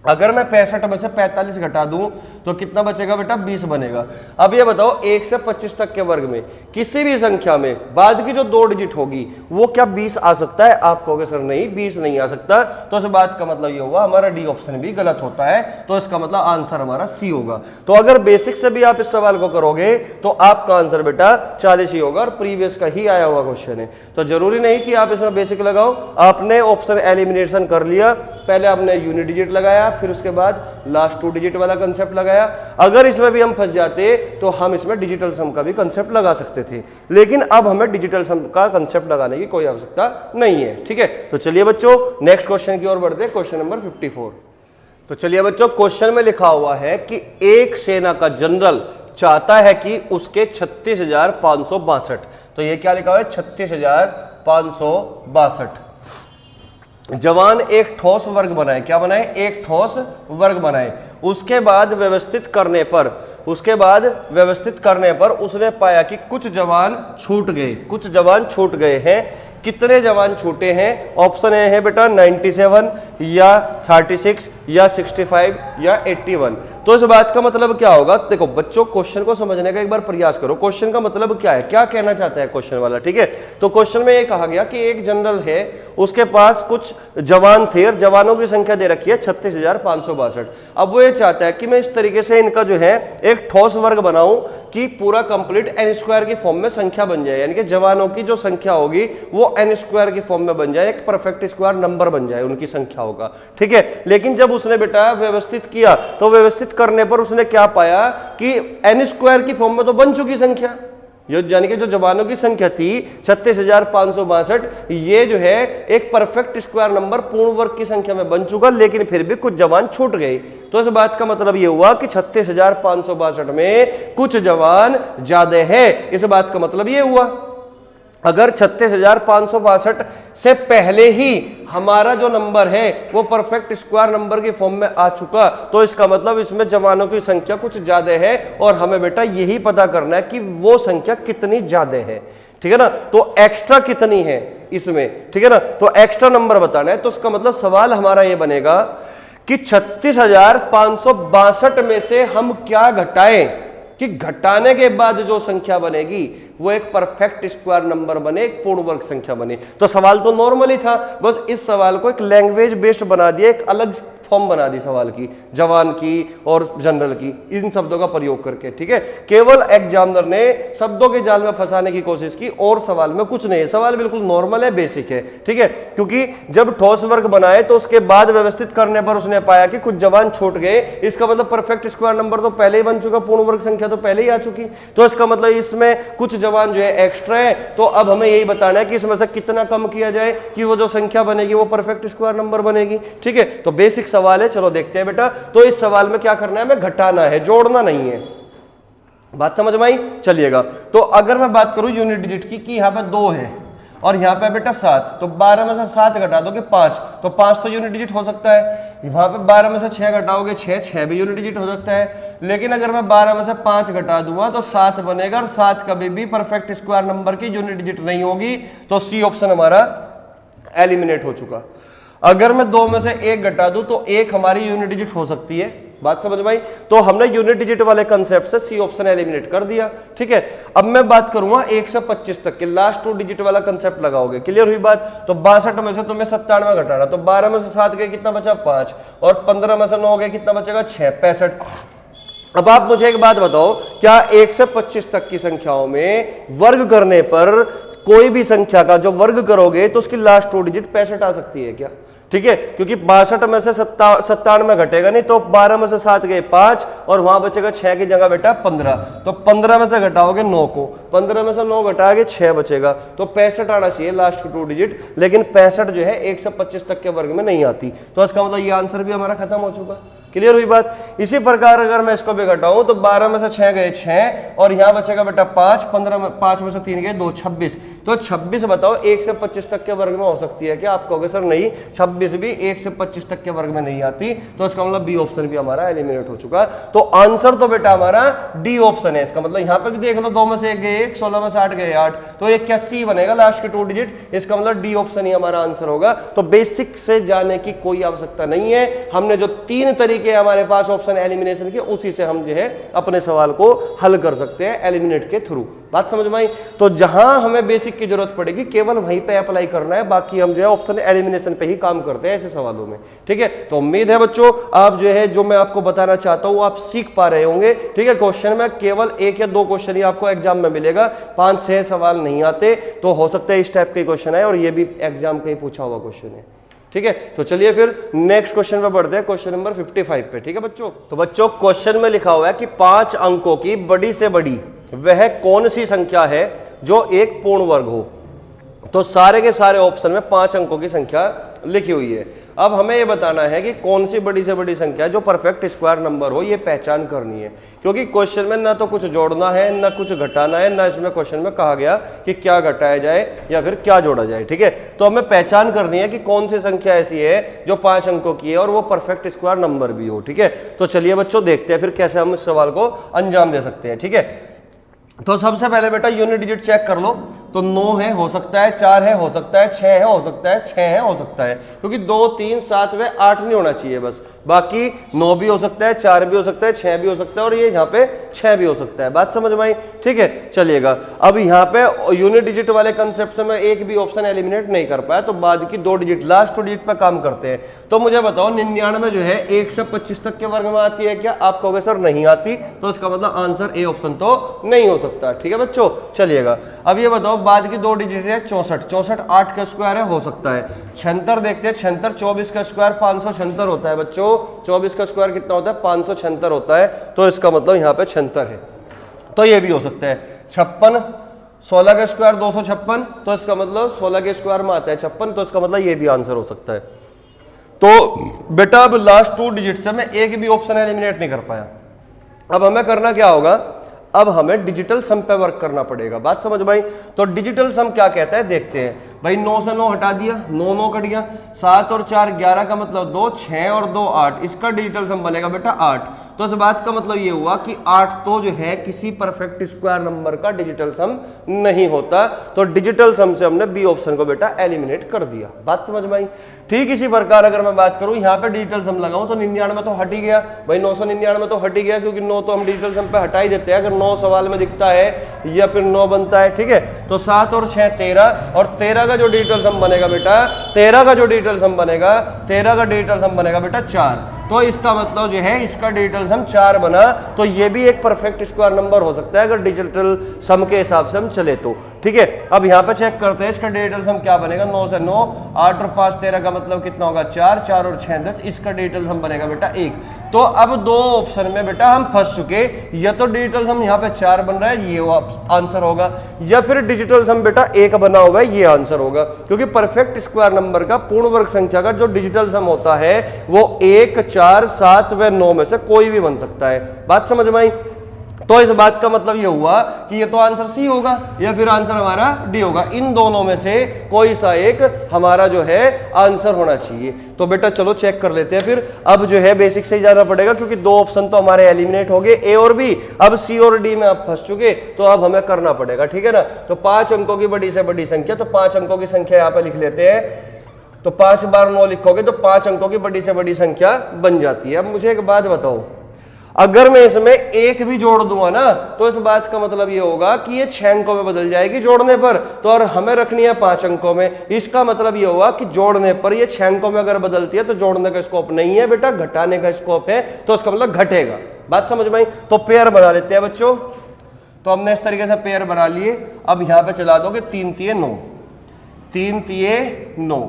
अगर मैं 65 में से 45 घटा दूं तो कितना बचेगा बेटा, 20 बनेगा। अब ये बताओ 1 से 25 तक के वर्ग में किसी भी संख्या में बाद की जो 2 डिजिट होगी वो क्या 20 आ सकता है? आप कहोगे सर नहीं, 20 नहीं आ सकता। तो इस बात का मतलब ये हुआ हमारा डी ऑप्शन भी गलत होता है। तो इसका मतलब आंसर हमारा सी होगा। तो अगर बेसिक से भी आप इस सवाल को करोगे तो आपका आंसर बेटा 40 ही होगा, और प्रीवियस का ही आया हुआ क्वेश्चन है। तो जरूरी नहीं कि आप इसमें बेसिक लगाओ। आपने ऑप्शन एलिमिनेशन कर लिया, पहले आपने यूनिट डिजिट लगाया, फिर उसके बाद लास्ट 2 डिजिट वाला कंसेप्ट लगाया। अगर इसमें भी हम फंस जाते तो हम इसमें डिजिटल सम का भी कंसेप्ट लगा सकते थे, लेकिन अब हमें डिजिटल सम का कंसेप्ट लगाने की कोई आवश्यकता नहीं है। ठीक है, तो चलिए बच्चों नेक्स्ट क्वेश्चन की ओर बढ़ते हैं, क्वेश्चन नंबर 54। तो चलिए बच्चों, क्वेश्चन में लिखा हुआ है कि एक सेना का जनरल चाहता है कि उसके 36,562, तो ये क्या लिखा हुआ है, 36,562 जवान एक ठोस वर्ग बनाए। क्या बनाए? एक ठोस वर्ग बनाए। उसके बाद व्यवस्थित करने पर उसने पाया कि कुछ जवान छूट गए हैं। कितने जवान छूटे हैं? ऑप्शन ए है बेटा 97 या 36 या 65 या 81। तो इस बात का मतलब क्या होगा? देखो बच्चों, क्वेश्चन को समझने का एक बार प्रयास करो। क्वेश्चन का मतलब क्या है, क्या कहना चाहता है क्वेश्चन वाला? ठीक है, तो क्वेश्चन में ये कहा गया कि एक जनरल है, उसके पास कुछ जवान थे और जवानों की संख्या दे रखी है 36,562। अब वो ये चाहता है कि मैं इस तरीके से इनका जो है एक ठोस वर्ग बनाऊं कि पूरा कंप्लीट n स्क्वायर की फॉर्म में संख्या बन जाए, यानी कि जवानों की जो संख्या होगी वो n स्क्वायर की फॉर्म में बन जाए, एक परफेक्ट स्क्वायर नंबर बन जाए उनकी संख्याओं का। ठीक है, लेकिन जब उसने बेटा व्यवस्थित किया तो व्यवस्थित करने पर उसने क्या पाया कि n स्क्वायर की फॉर्म में तो बन चुकी संख्या, यानी कि जो जवानों की संख्या थी 36,562, ये जो है एक परफेक्ट स्क्वायर नंबर पूर्ण वर्ग की संख्या में बन चुका, लेकिन फिर भी कुछ जवान छूट गए। तो इस बात का मतलब ये हुआ कि 36,562 में कुछ जवान ज्यादा है। इस बात का मतलब ये हुआ अगर 36,562 से पहले ही हमारा जो नंबर है वो परफेक्ट स्क्वायर नंबर की फॉर्म में आ चुका, तो इसका मतलब इसमें जवानों की संख्या कुछ ज्यादा है और हमें बेटा यही पता करना है कि वो संख्या कितनी ज्यादा है। ठीक है ना, तो एक्स्ट्रा कितनी है इसमें। ठीक है ना, तो एक्स्ट्रा नंबर बताना है। तो इसका मतलब सवाल हमारा ये बनेगा कि 36,562 में से हम क्या घटाएं कि घटाने के बाद जो संख्या बनेगी वो एक परफेक्ट स्क्वायर नंबर बने, एक पूर्ण वर्ग संख्या बने। तो सवाल तो नॉर्मल ही था, बस इस सवाल को एक लैंग्वेज बेस्ड बना दिया, एक अलग फॉर्म बना दी सवाल की, जवान की और जनरल की, इन शब्दों का प्रयोग करके। ठीक है, केवल एग्जामिनर ने शब्दों के जाल में फंसाने की कोशिश की और सवाल में कुछ नहीं है। सवाल बिल्कुल नॉर्मल है, बेसिक है। ठीक है, क्योंकि जब ठोस वर्ग बनाए तो उसके बाद व्यवस्थित करने पर उसने पाया कि कुछ जवान छूट गए। इसका मतलब परफेक्ट स्क्वायर नंबर तो पहले ही बन चुका, पूर्ण वर्ग संख्या तो पहले ही आ चुकी। तो इसका मतलब इसमें कुछ जवान जो है एक्स्ट्रा है। तो अब हमें यही बताना है कि इसमें से कितना कम किया जाए कि वो जो संख्या बनेगी वो परफेक्ट स्क्वायर नंबर बनेगी। ठीक है, तो बेसिक सवाल है, चलो देखते हैं बेटा। तो इस सवाल में क्या करना है, हमें घटाना है, जोड़ना नहीं है। बात समझ में आई? चलिएगा, तो अगर मैं बात करूं यूनिट डिजिट की कि यहां पे 2 है, और यहाँ पे बेटा 7, तो 12 में से 7 घटा दोगे 5, तो 5 तो यूनिट डिजिट हो सकता है। वहां पे 12 में से 6 घटाओगे 6 भी यूनिट डिजिट हो सकता है। लेकिन अगर मैं 12 में से 5 घटा दूंगा तो 7 बनेगा, और 7 कभी भी परफेक्ट स्क्वायर नंबर की यूनिट डिजिट नहीं होगी, तो सी ऑप्शन हमारा एलिमिनेट हो चुका। अगर मैं 2 में से 1 घटा दूं तो 1 हमारी यूनिट डिजिट हो सकती है, बात समझ में आई। तो हमने यूनिट डिजिट वाले कंसेप्ट से सी ऑप्शन एलिमिनेट कर दिया, ठीक है। अब मैं बात करूंगा 1 से 25 तक के लास्ट 2 डिजिट वाला कंसेप्ट लगाओगे, क्लियर हुई बात। तो 62 में से तुम्हें 97 घटाना, तो 12 में से 7 गए कितना बचा 5, और 15 में से 9 गए कितना बचेगा 6, 65। अब आप मुझे एक बात बताओ, क्या 1 से 25 तक की संख्याओं में वर्ग करने पर कोई भी संख्या का जो वर्ग करोगे तो उसकी लास्ट 2 डिजिट 65 आ सकती है क्या? ठीक है, क्योंकि 62 में से 97 घटेगा नहीं, तो 12 में से 7 गए 5, और वहां बचेगा 6 की जगह बेटा 15, तो 15 में से घटाओगे 9 को, 15 में से 9 घटाओगे 6 बचेगा, तो 65 आना चाहिए लास्ट की 2 डिजिट। लेकिन 65 जो है 1 से 25 तक के वर्ग में नहीं आती, तो इसका मतलब ये आंसर भी हमारा खत्म हो चुका। क्लियर हुई बात। इसी प्रकार अगर मैं इसको भी घटाऊं तो 12 में से 6 गए 6, और यहां बचेगा बेटा 5, 15 में 5 में से 3 गए 2, 26, तो 26 बताओ 1 से 25 तक के वर्ग में हो सकती है क्या? आप कहोगे सर नहीं, 26 भी 1 से 25 तक के वर्ग में नहीं आती, तो इसका मतलब बी ऑप्शन भी हमारा एलिमिनेट हो चुका। तो आंसर तो बेटा हमारा डी ऑप्शन है। इसका मतलब यहां पे भी देख लो, 2 में से 1 गए 1, 16 में से 8 गए 8, तो ये क्या सी बनेगा लास्ट के 2 डिजिट, इसका मतलब डी ऑप्शन ही हमारा आंसर होगा। तो बेसिक से जाने की कोई आवश्यकता नहीं है, हमने जो 3 तरीके हमारे पास ऑप्शन एलिमिनेशन के, उसी से हम जो है अपने सवाल को हल कर सकते हैं एलिमिनेट के थ्रू। बात समझ में आई। तो जहां हमें बेसिक की जरूरत पड़ेगी केवल वहीं पे अप्लाई करना है, बाकी हम जो है ऑप्शन एलिमिनेशन पे ही काम करते हैं ऐसे सवालों में, ठीक है। तो उम्मीद है बच्चों आप जो है जो मैं आपको बताना चाहता हूं आप सीख पा रहे होंगे, ठीक है। क्वेश्चन में केवल 1 या 2 क्वेश्चन ही आपको एग्जाम में मिलेगा, 5-6 सवाल नहीं आते, तो हो सकता है इस टाइप के क्वेश्चन आए, और ये भी एग्जाम का ही पूछा हुआ क्वेश्चन है, ठीक है। तो चलिए फिर नेक्स्ट क्वेश्चन पे बढ़ते हैं, क्वेश्चन नंबर 55 पे, ठीक है बच्चों। तो बच्चों क्वेश्चन में लिखा हुआ है कि 5 अंकों की बड़ी से बड़ी वह कौन सी संख्या है जो एक पूर्ण वर्ग हो। तो सारे के सारे ऑप्शन में 5 अंकों की संख्या लिखी हुई है। अब हमें यह बताना है कि कौन सी बड़ी से बड़ी संख्या जो परफेक्ट स्क्वायर नंबर हो, ये पहचान करनी है। क्योंकि क्वेश्चन में ना तो कुछ जोड़ना है ना कुछ घटाना है, ना इसमें क्वेश्चन में कहा गया कि क्या घटाया जाए या फिर क्या जोड़ा जाए, ठीक है। तो हमें पहचान करनी है कि कौन सी संख्या ऐसी है जो 5 अंकों की है और वो परफेक्ट स्क्वायर नंबर भी हो, ठीक है। तो चलिए बच्चों देखते हैं फिर कैसे हम इस सवाल को अंजाम दे सकते हैं, ठीक है। तो सबसे पहले बेटा यूनिट डिजिट चेक कर लो, तो 9 है, हो सकता है 4 है, हो सकता है 6 है, हो सकता है 6 है, हो सकता है, क्योंकि 2, 3, 7 व 8 नहीं होना चाहिए बस, बाकी 9 भी हो सकता है, 4 भी हो सकता है, 6 भी हो सकता है, और ये यहाँ पे 6 भी हो सकता है। बात समझ में आई, ठीक है। चलिएगा अब यहाँ पे यूनिट डिजिट वाले कंसेप्ट से मैं एक भी ऑप्शन एलिमिनेट नहीं कर पाया, तो बाद की 2 डिजिट लास्ट 2 डिजिट पर काम करते हैं। तो मुझे बताओ 99 जो है 1 से 25 तक के वर्ग में आती है क्या? आप कहोगे सर नहीं आती, तो इसका मतलब आंसर ए ऑप्शन तो नहीं हो सकता, ठीक है बच्चों। चलिएगा अब ये बताओ बाद की 2 डिजिट है 64, 64 8 का स्क्वायर है, हो सकता है। 76 देखते हैं, 76 24 का स्क्वायर 576 होता है बच्चों, 24 का स्क्वायर कितना होता है 576 होता है, तो इसका मतलब यहाँ पे 76 है, तो ये भी हो सकता है। 56 16 का स्क्वायर 256, तो इसका मतलब 16 के स्क्वायर में आता है 56, तो इसका मतलब ये भी आंसर हो सकता है। तो बेटा अब लास्ट 2 डिजिट से मैं एक भी ऑप्शन एलिमिनेट नहीं कर पाया। अब हमें करना क्या होगा, अब हमें डिजिटल सम पे वर्क करना पड़ेगा। बात समझ भाई। तो डिजिटल सम क्या कहता है देखते हैं भाई। 9 से 9 हटा दिया, 9 9 कट गया, 7 और 4 11 का मतलब 2, 6 और 2 8, इसका डिजिटल सम बनेगा बेटा 8। तो इस बात का मतलब ये हुआ कि 8 तो जो है किसी परफेक्ट स्क्वायर नंबर का डिजिटल सम नहीं होता, तो डिजिटल सम से हमने बी ऑप्शन को बेटा एलिमिनेट कर दिया। बात समझ में आई। ठीक इसी प्रकार अगर मैं बात करूं यहाँ पे डिजिटल सम लगाऊं तो 99 तो हट ही गया भाई, 999 तो हट ही गया, क्योंकि 9 तो हम डिजिटल सम पे हटा ही देते हैं अगर 9 सवाल में दिखता है या फिर 9 बनता है, ठीक है। तो 7 और 6 13, और 13 का जो डिजिटल सम बनेगा बेटा, 13 का जो डिजिटल सम बनेगा, 13 का डिजिटल सम बनेगा बेटा 4। तो इसका मतलब जो है इसका डिजिटल सम 4 बना, तो ये भी एक परफेक्ट स्क्वायर नंबर हो सकता है अगर डिजिटल सम के हिसाब से हम चले तो, ठीक है। अब यहाँ पे चेक करते हैं इसका डिजिटल सम क्या बनेगा। 9 से 9, 8 और 5 13 का मतलब कितना होगा 4, 4 और 6 10, इसका डिजिटल सम बनेगा बेटा 1। तो अब 2 ऑप्शन में बेटा हम फंस चुके, या तो डिजिटल सम यहाँ पे 4 बन रहा है, ये आंसर होगा, या फिर डिजिटल सम बेटा 1 बना हुआ है, ये आंसर होगा। क्योंकि परफेक्ट स्क्वायर नंबर का पूर्ण वर्ग संख्या का जो डिजिटल सम होता है वो 1, 4, 7 व 9 में से कोई भी बन सकता है। बात समझ में आई। तो इस बात का मतलब ये हुआ कि ये तो आंसर सी होगा या फिर आंसर हमारा डी होगा। इन दोनों में से कोई सा एक हमारा जो है आंसर होना चाहिए। तो बेटा चलो चेक कर लेते हैं फिर। अब जो है बेसिक से ही जाना पड़ेगा क्योंकि दो ऑप्शन तो हमारे एलिमिनेट हो गए, ए और बी। अब सी और डी में आप फंस चुके, तो अब हमें करना पड़ेगा, ठीक है ना। तो 5 अंकों की बड़ी से बड़ी संख्या, तो 5 अंकों की संख्या यहाँ पे लिख लेते हैं। तो 5 बार 9 लिखोगे तो 5 अंकों की बड़ी से बड़ी संख्या बन जाती है। अब मुझे एक बात बताओ, अगर मैं इसमें एक भी जोड़ दूंगा ना तो इस बात का मतलब ये होगा कि ये 6 अंकों में बदल जाएगी जोड़ने पर, तो और हमें रखनी है 5 अंकों में। इसका मतलब ये होगा कि जोड़ने पर ये 6 अंकों में अगर बदलती है तो जोड़ने का स्कोप नहीं है बेटा, घटाने का स्कोप है, तो इसका मतलब घटेगा। बात समझ में आई? तो पेयर बना लेते हैं बच्चों। तो हमने इस तरीके से पेयर बना लिए। अब यहां पर चला दोगे 3 तिये 9, 3 तिये 9,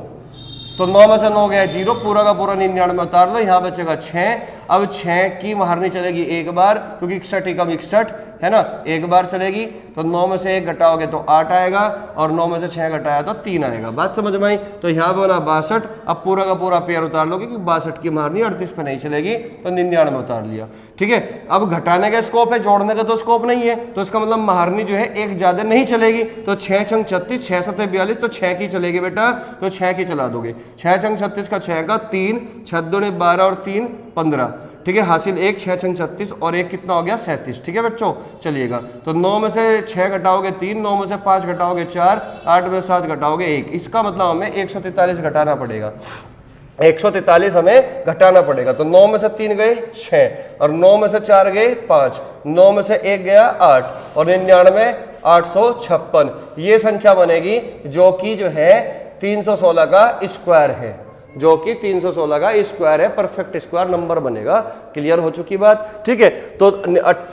तो 9 में से 9 गया 0, पूरा का पूरा 99 उतार लो, यहां बचेगा 6। अब 6 की मारनी चलेगी एक बार क्योंकि 61 एकम 61 है ना, एक बार चलेगी। तो 9 में से 1 घटाओगे तो 8 आएगा और 9 में से 6 घटाया तो 3 आएगा। बात समझ में आई? तो यहाँ बना 62। अब पूरा का पूरा पेयर उतार लोगे क्योंकि 62 की मारनी 38 पे नहीं चलेगी, तो 99 में उतार लिया, ठीक है। अब घटाने का स्कोप है, जोड़ने का तो स्कोप नहीं है, तो इसका मतलब मारनी जो है एक ज्यादा नहीं चलेगी। तो 6 छंग 36, 6 सत्ते 42, तो 6 की चलेगी बेटा, तो 6 की चला दोगे। 6 छंग 36 का 6 का 3, 6 दूनी 12 और 3 15, ठीक है। हासिल 1, 6 छंग 36 और 1 कितना हो गया 37, ठीक है बच्चों। चलिएगा, तो 9 में से 6 घटाओगे 3, 9 में से 5 घटाओगे 4, 8 में से 7 घटाओगे 1। इसका मतलब हमें 143 घटाना पड़ेगा, 143 हमें घटाना पड़ेगा। तो 9 में से 3 गए 6 और 9 में से 4 गए 5, 9 में से 1 गया 8 और 99 856 ये संख्या बनेगी जो कि जो है 316 का स्क्वायर है, जो कि 316 का स्क्वायर है, परफेक्ट स्क्वायर नंबर बनेगा। क्लियर हो चुकी बात, ठीक है। तो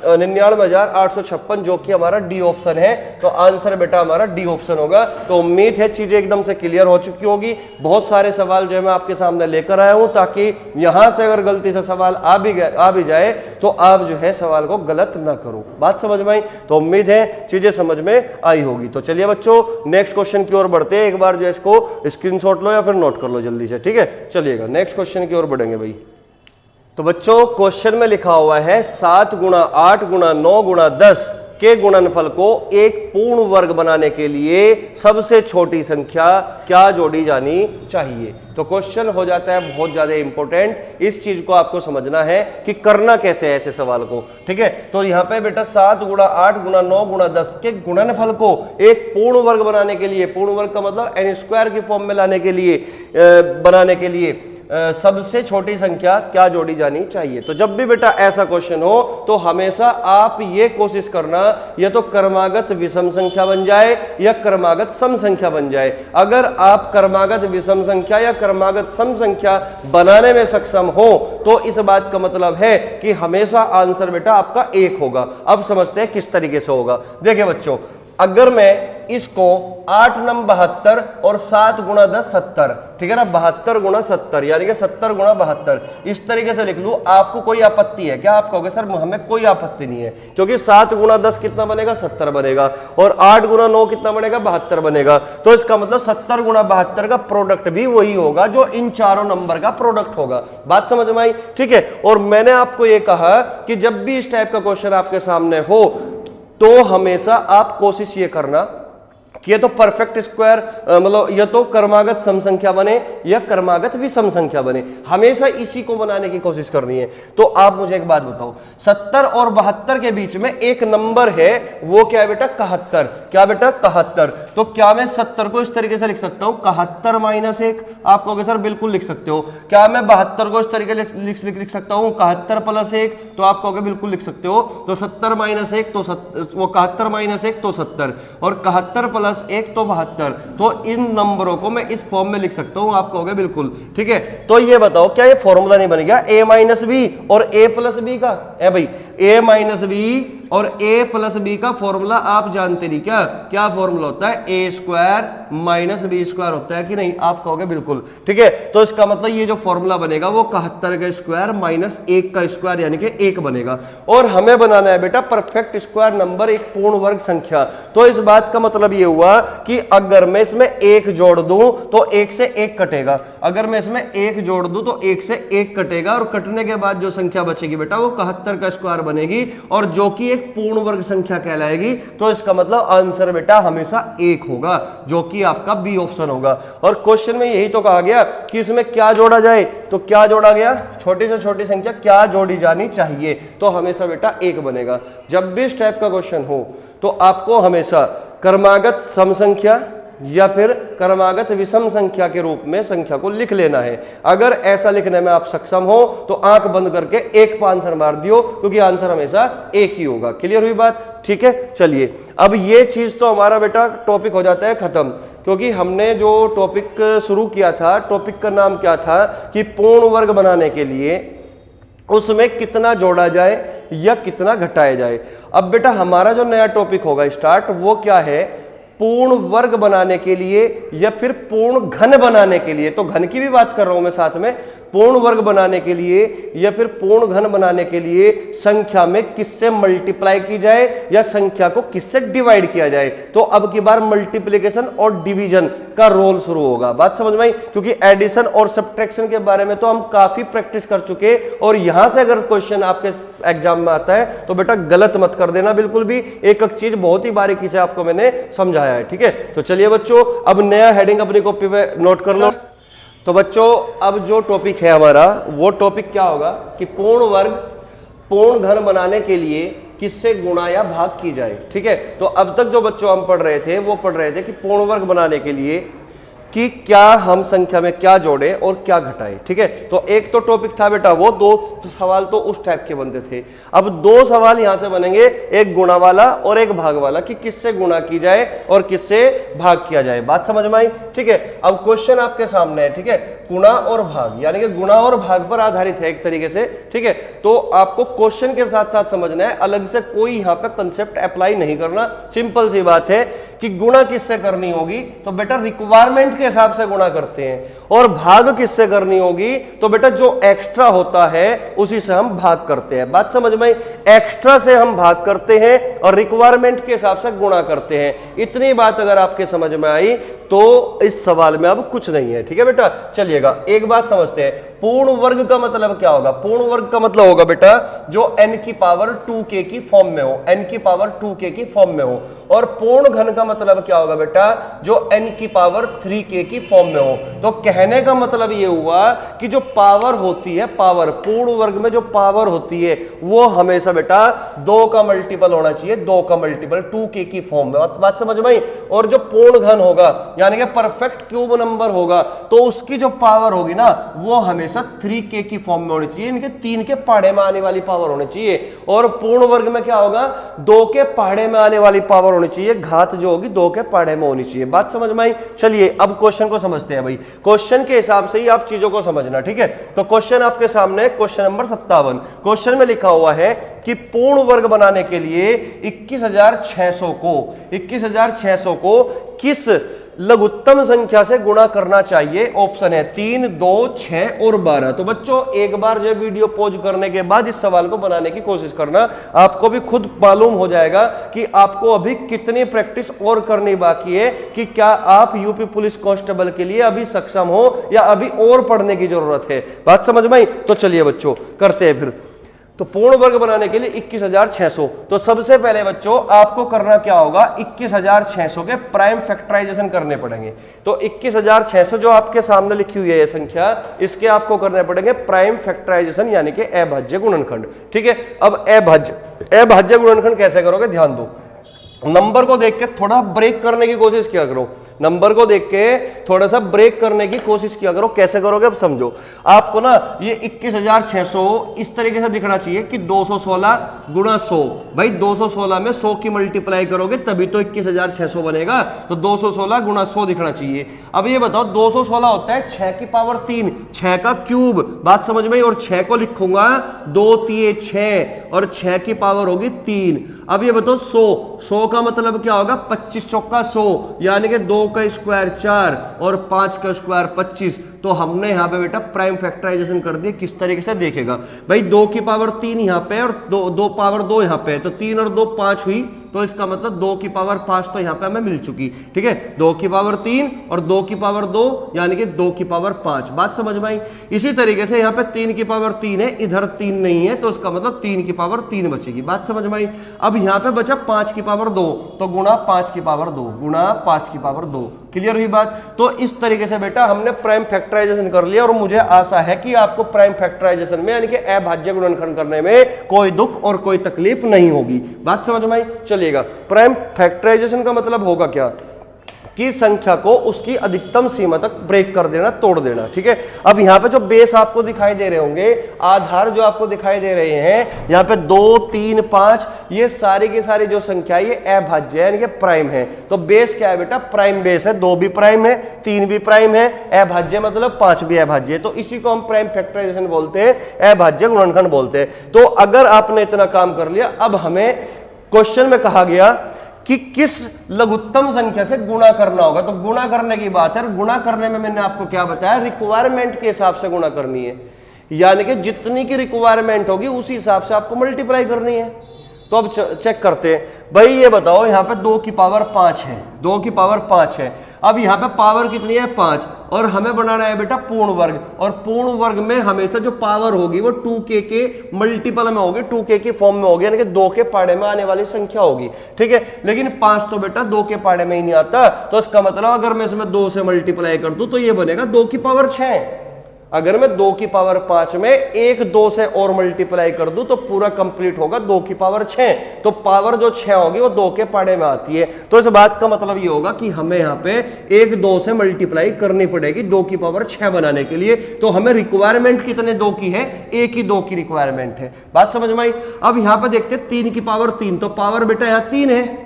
99,856 जो कि हमारा डी ऑप्शन है, तो आंसर बेटा हमारा डी ऑप्शन होगा। तो उम्मीद है चीजें एकदम से क्लियर हो चुकी होगी। बहुत सारे सवाल जो है मैं आपके सामने लेकर आया हूं ताकि यहां से अगर गलती से सवाल आ भी जाए तो आप जो है सवाल को गलत ना करो। बात समझ में आई? तो उम्मीद है चीजें समझ में आई होगी। तो चलिए बच्चों नेक्स्ट क्वेश्चन की ओर बढ़ते हैं। एक बार जो है इसको स्क्रीनशॉट लो या फिर नोट कर लो जल्दी से, ठीक है। चलिएगा नेक्स्ट क्वेश्चन की ओर बढ़ेंगे भाई। तो बच्चों क्वेश्चन में लिखा हुआ है 7 गुणा 8 गुणा 9 गुणा 10 के गुणनफल को एक पूर्ण वर्ग बनाने के लिए सबसे छोटी संख्या क्या जोड़ी जानी चाहिए। तो क्वेश्चन हो जाता है बहुत ज्यादा इंपॉर्टेंट। इस चीज को आपको समझना है कि करना कैसे है ऐसे सवाल को, ठीक है। तो यहाँ पे बेटा 7 गुणा 8 गुणा 9 गुणा 10 के गुणनफल को एक पूर्ण वर्ग बनाने के लिए, पूर्ण वर्ग का मतलब n स्क्वायर की फॉर्म में लाने के लिए, बनाने के लिए सबसे छोटी संख्या क्या जोड़ी जानी चाहिए। तो जब भी बेटा ऐसा क्वेश्चन हो तो हमेशा आप ये कोशिश करना या तो क्रमागत विषम संख्या बन जाए या क्रमागत सम संख्या बन जाए। अगर आप क्रमागत विषम संख्या या क्रमागत सम संख्या बनाने में सक्षम हो तो इस बात का मतलब है कि हमेशा आंसर बेटा आपका 1 होगा। अब समझते हैं किस तरीके से होगा। देखिए बच्चों, अगर मैं इसको 8 नम 72 और 7 गुणा 10 70, ठीक है ना, 72 गुणा 70 यानी कि 70 गुणा 72 इस तरीके से लिख लूं, आपको कोई आपत्ति है क्या? आप कहोगे सर हमें कोई आपत्ति नहीं है, क्योंकि 7 गुणा 10 कितना बनेगा 70 बनेगा और 8 गुणा 9 कितना बनेगा 72 बनेगा। तो इसका मतलब 70 गुणा 72 का प्रोडक्ट भी वही होगा जो इन चारों नंबर का प्रोडक्ट होगा। बात समझ में आई, ठीक है। और मैंने आपको यह कहा कि जब भी इस टाइप का क्वेश्चन आपके सामने हो तो हमेशा आप कोशिश ये करना कि ये तो परफेक्ट स्क्वायर मतलब ये तो क्रमागत सम संख्या बने या क्रमागत विषम संख्या बने, हमेशा इसी को बनाने की कोशिश करनी है। तो आप मुझे एक बात बताओ, 70 और 72 के बीच में एक नंबर है, वो क्या है बेटा 71। क्या बेटा 71। तो क्या मैं 70 को इस तरीके से लिख सकता हूं 71 माइनस 1? आप कहोगे सर बिल्कुल लिख सकते हो। क्या मैं 72 को इस तरीके से लिख सकता हूं 71 प्लस 1? तो आप कहोगे बिल्कुल लिख सकते हो। तो 70 माइनस 1 तो वो 71 माइनस 1 तो 70 और 71 प्लस 1 तो 72। तो इन नंबरों को मैं इस फॉर्म में लिख सकता हूं, आप कहोगे बिल्कुल, ठीक है। तो ये बताओ क्या ये फॉर्मूला नहीं बन गया a माइनस बी और a प्लस बी का? है भाई, a माइनस बी और a प्लस बी का फॉर्मूला आप जानते नहीं क्या? क्या फॉर्मूला होता है? a square minus B square होता है कि नहीं? आप कहोगे बिल्कुल, ठीक है। तो इसका मतलब ये जो फॉर्मूला बनेगा वो 71 का स्क्वायर माइनस 1 का स्क्वायर यानी कि 1 बनेगा। और हमें बनाना है बेटा परफेक्ट स्क्वायर नंबर, एक पूर्ण वर्ग संख्या। तो इस बात का मतलब ये हुआ कि अगर मैं इसमें 1 जोड़ दूं तो 1 से 1 कटेगा। अगर मैं इसमें 1 जोड़ दूं तो 1 से 1 कटेगा और कटने के बाद जो संख्या बचेगी बेटा वो 71 का स्क्वायर बनेगी और जो कि एक पूर्ण वर्ग संख्या कहलाएगी। तो इसका मतलब आंसर बेटा हमेशा 1 होगा, जो कि आपका बी ऑप्शन होगा। और क्वेश्चन में यही तो कहा गया कि इसमें क्या जोड़ा जाए, तो क्या जोड़ा गया, छोटी से छोटी संख्या क्या जोड़ी जानी चाहिए, तो हमेशा बेटा 1 बनेगा। जब भी इस टाइप का क्वेश्चन हो तो आपको हमेशा क्रमागत सम संख्या या फिर क्रमागत विषम संख्या के रूप में संख्या को लिख लेना है। अगर ऐसा लिखने में आप सक्षम हो तो आंख बंद करके 1 पर आंसर मार दियो, क्योंकि आंसर हमेशा 1 ही होगा। क्लियर हुई बात? ठीक है, चलिए अब ये चीज तो हमारा बेटा टॉपिक हो जाता है खत्म, क्योंकि हमने जो टॉपिक शुरू किया था, टॉपिक का नाम क्या था कि पूर्ण वर्ग बनाने के लिए उसमें कितना जोड़ा जाए या कितना घटाया जाए। अब बेटा हमारा जो नया टॉपिक होगा स्टार्ट, वो क्या है, पूर्ण वर्ग बनाने के लिए या फिर पूर्ण घन बनाने के लिए। तो घन की भी बात कर रहा हूं मैं साथ में, पूर्ण वर्ग बनाने के लिए या फिर पूर्ण घन बनाने के लिए संख्या में किससे मल्टीप्लाई की जाए या संख्या को किससे डिवाइड किया जाए। तो अब की बार मल्टीप्लिकेशन और डिवीजन का रोल शुरू होगा। बात समझ में आई? क्योंकि एडिशन और सब्ट्रैक्शन के बारे में तो हम काफी प्रैक्टिस कर चुके, और यहां से अगर क्वेश्चन आपके एग्जाम में आता है तो बेटा गलत मत कर देना बिल्कुल भी। एक एक चीज बहुत ही बारीकी से आपको मैंने समझाया है। ठीक है, तो चलिए बच्चों अब नया हेडिंग अपनी कॉपी पे नोट कर लो। तो बच्चों अब जो टॉपिक है हमारा, वो टॉपिक क्या होगा कि पूर्ण वर्ग पूर्ण घन बनाने के लिए किससे गुणा या भाग की जाए। ठीक है, तो अब तक जो बच्चों हम पढ़ रहे थे वो पढ़ रहे थे कि पूर्ण वर्ग बनाने के लिए कि क्या हम संख्या में क्या जोड़े और क्या घटाए। ठीक है, तो एक तो टॉपिक था बेटा वो, 2 सवाल तो उस टाइप के बनते थे। अब 2 सवाल यहां से बनेंगे, एक गुणा वाला और एक भाग वाला, कि किससे गुणा की जाए और किससे भाग किया जाए। बात समझ में आई? ठीक है, अब क्वेश्चन आपके सामने है। ठीक है, गुणा और भाग यानी कि गुणा और भाग पर आधारित है एक तरीके से। ठीक है, तो आपको क्वेश्चन के साथ साथ समझना है, अलग से कोई यहां पे कंसेप्ट अप्लाई नहीं करना। सिंपल सी बात है कि गुणा किससे करनी होगी, तो बेटा रिक्वायरमेंट के हिसाब से गुणा करते हैं, और भाग किससे करनी होगी, तो बेटा जो एक्स्ट्रा होता है उसी से हम भाग करते हैं। बात समझ में? एक्स्ट्रा से हम भाग करते हैं और रिक्वायरमेंट के हिसाब से गुणा करते हैं। इतनी बात अगर आपके समझ में आई तो इस सवाल में अब कुछ नहीं है। ठीक है बेटा, चलिएगा एक बात समझते हैं, पूर्ण वर्ग का मतलब क्या होगा। पूर्ण वर्ग का मतलब होगा बेटा जो n की पावर 2k की फॉर्म में हो, n की पावर 2k की फॉर्म में हो। और पूर्ण घन का मतलब क्या होगा बेटा, जो n की पावर 3k की फॉर्म में हो। तो कहने का मतलब ये हुआ कि जो पावर होती है, पावर पूर्ण वर्ग में जो पावर होती है वो हमेशा बेटा 2 का मल्टीपल होना चाहिए, 2 का मल्टीपल 2k की फॉर्म में। बात समझ में आई? और जो पूर्ण घन होगा यानी कि परफेक्ट क्यूब नंबर होगा, तो उसकी जो पावर होगी ना वो हमेशा 3k की फॉर्म में होनी चाहिए, इनके 3 के पहाड़े में आने वाली पावर होनी चाहिए। और पूर्ण वर्ग में क्या होगा, 2 के पहाड़े में आने वाली पावर होनी चाहिए, घात जो होगी 2 के पहाड़े में होनी चाहिए। बात समझ में आई? चलिए अब क्वेश्चन को समझते हैं भाई, क्वेश्चन के हिसाब से ही आप चीजों को समझना। ठीक है, तो क्वेश्चन आपके सामने क्वेश्चन नंबर 57। क्वेश्चन में लिखा हुआ है कि पूर्ण वर्ग बनाने के लिए 21,600 को किस लघुत्तम संख्या से गुणा करना चाहिए। ऑप्शन है 3, 2, 6 और 12। तो बच्चों एक बार जो वीडियो पॉज करने के बाद इस सवाल को बनाने की कोशिश करना, आपको भी खुद मालूम हो जाएगा कि आपको अभी कितनी प्रैक्टिस और करनी बाकी है, कि क्या आप यूपी पुलिस कांस्टेबल के लिए अभी सक्षम हो या अभी और पढ़ने की जरूरत है। बात समझ में आई? तो चलिए बच्चों करते हैं फिर। तो पूर्ण वर्ग बनाने के लिए 21,600, तो सबसे पहले बच्चों आपको करना क्या होगा, 21,600 के प्राइम फैक्टराइजेशन करने पड़ेंगे। तो 21,600 जो आपके सामने लिखी हुई है ये संख्या, इसके आपको करने पड़ेंगे प्राइम फैक्टराइजेशन यानी कि अभाज्य गुणनखंड। ठीक है, अब अभाज्य गुणनखंड कैसे करोगे, ध्यान दो। नंबर को देख के थोड़ा ब्रेक करने की कोशिश किया करो, नंबर को देख के थोड़ा सा ब्रेक करने की कोशिश किया करो। कैसे करोगे अब समझो। आपको ना ये 21,600 इस तरीके से दिखना चाहिए कि 216 गुणा 100। भाई 216 में 100 की मल्टीप्लाई करोगे तभी तो 21,600 बनेगा। तो 216 गुणा 100 दिखना चाहिए। अब ये बताओ 216 होता है 6 की पावर 3, 6 का क्यूब। बात समझ में? और 6 को लिखूंगा 2 3 6 और 6 की पावर होगी 3। अब ये बताओ 100 का मतलब क्या होगा, 25 चौका 100 यानी कि 2 का स्क्वायर 4 और 5 का स्क्वायर 25। तो हमने यहां पे बेटा प्राइम फैक्टराइजेशन कर दिया। किस तरीके से देखेगा भाई, 2 की पावर 3 यहां पे और 2 पावर 2 यहां पे, तो 3 और 2 5 हुई, तो इसका मतलब 2 की पावर 5 तो यहाँ पे हमें मिल चुकी, ठीक है। 2 की पावर 3 और 2 की पावर 2 यानी कि 2 की पावर 5, बात समझ में आई। इसी तरीके से यहाँ पे 3 की पावर 3 है, इधर 3 नहीं है, तो इसका मतलब 3 की पावर 3 बचेगी, बात समझ में आई। अब यहाँ पे बचा 5 की पावर 2, तो गुणा 5 की पावर 2 गुणा 5 की पावर 2, क्लियर हुई बात। तो इस तरीके से बेटा हमने प्राइम फैक्टराइजेशन कर लिया और मुझे आशा है कि आपको प्राइम फैक्टराइजेशन में यानी कि अभाज्य गुणनखंड करने में कोई दुख और कोई तकलीफ नहीं होगी, बात समझ में आई। चलिएगा, प्राइम फैक्टराइजेशन का मतलब होगा क्या कि संख्या को उसकी अधिकतम सीमा तक ब्रेक कर देना, तोड़ देना, ठीक है। अब यहाँ पे जो बेस आपको दिखाई दे रहे होंगे, आधार जो आपको दिखाई दे रहे हैं, यहाँ पे 2, 3, 5, ये सारी की सारी जो संख्या ये अभाज्य यानी कि प्राइम है। तो बेस क्या है बेटा, प्राइम बेस है। 2 भी प्राइम है, 3 भी प्राइम है, अभाज्य मतलब 5 भी अभाज्य है। तो इसी को हम प्राइम फैक्टराइजेशन बोलते हैं, अभाज्य गुणनखंड बोलते हैं। तो अगर आपने इतना काम कर लिया, अब हमें क्वेश्चन में कहा गया कि किस लघुत्तम संख्या से गुणा करना होगा। तो गुणा करने की बात है, और गुणा करने में मैंने आपको क्या बताया, रिक्वायरमेंट के हिसाब से गुणा करनी है, यानी कि जितनी की रिक्वायरमेंट होगी उसी हिसाब से आपको मल्टीप्लाई करनी है। तो अब चेक करते हैं, भाई ये बताओ, यहाँ पे 2 की पावर 5 है, 2 की पावर 5 है। अब यहाँ पे पावर कितनी है, 5, और हमें बनाना है बेटा पूर्ण वर्ग, और पूर्ण वर्ग में हमेशा जो पावर होगी वो 2k के मल्टीपल में होगी, 2k की फॉर्म में होगी, यानी कि 2 के पाड़े में आने वाली संख्या होगी, ठीक है। लेकिन 5 तो बेटा 2 के पाड़े में ही नहीं आता, तो इसका मतलब अगर मैं इसमें 2 से मल्टीप्लाई कर दूं तो ये बनेगा 2 की पावर 6। अगर मैं 2 की पावर 5 में एक 2 से और मल्टीप्लाई कर दूं तो पूरा कंप्लीट होगा 2 की पावर 6। तो पावर जो 6 होगी वो 2 के पाड़े में आती है। तो इस बात का मतलब ये होगा कि हमें यहाँ पे एक 2 से मल्टीप्लाई करनी पड़ेगी 2 की पावर 6 बनाने के लिए। तो हमें रिक्वायरमेंट कितने 2 की है, एक ही 2 की रिक्वायरमेंट है, बात समझ में आई। अब यहाँ पे देखते 3 की पावर 3, तो पावर बेटा यहाँ 3 है।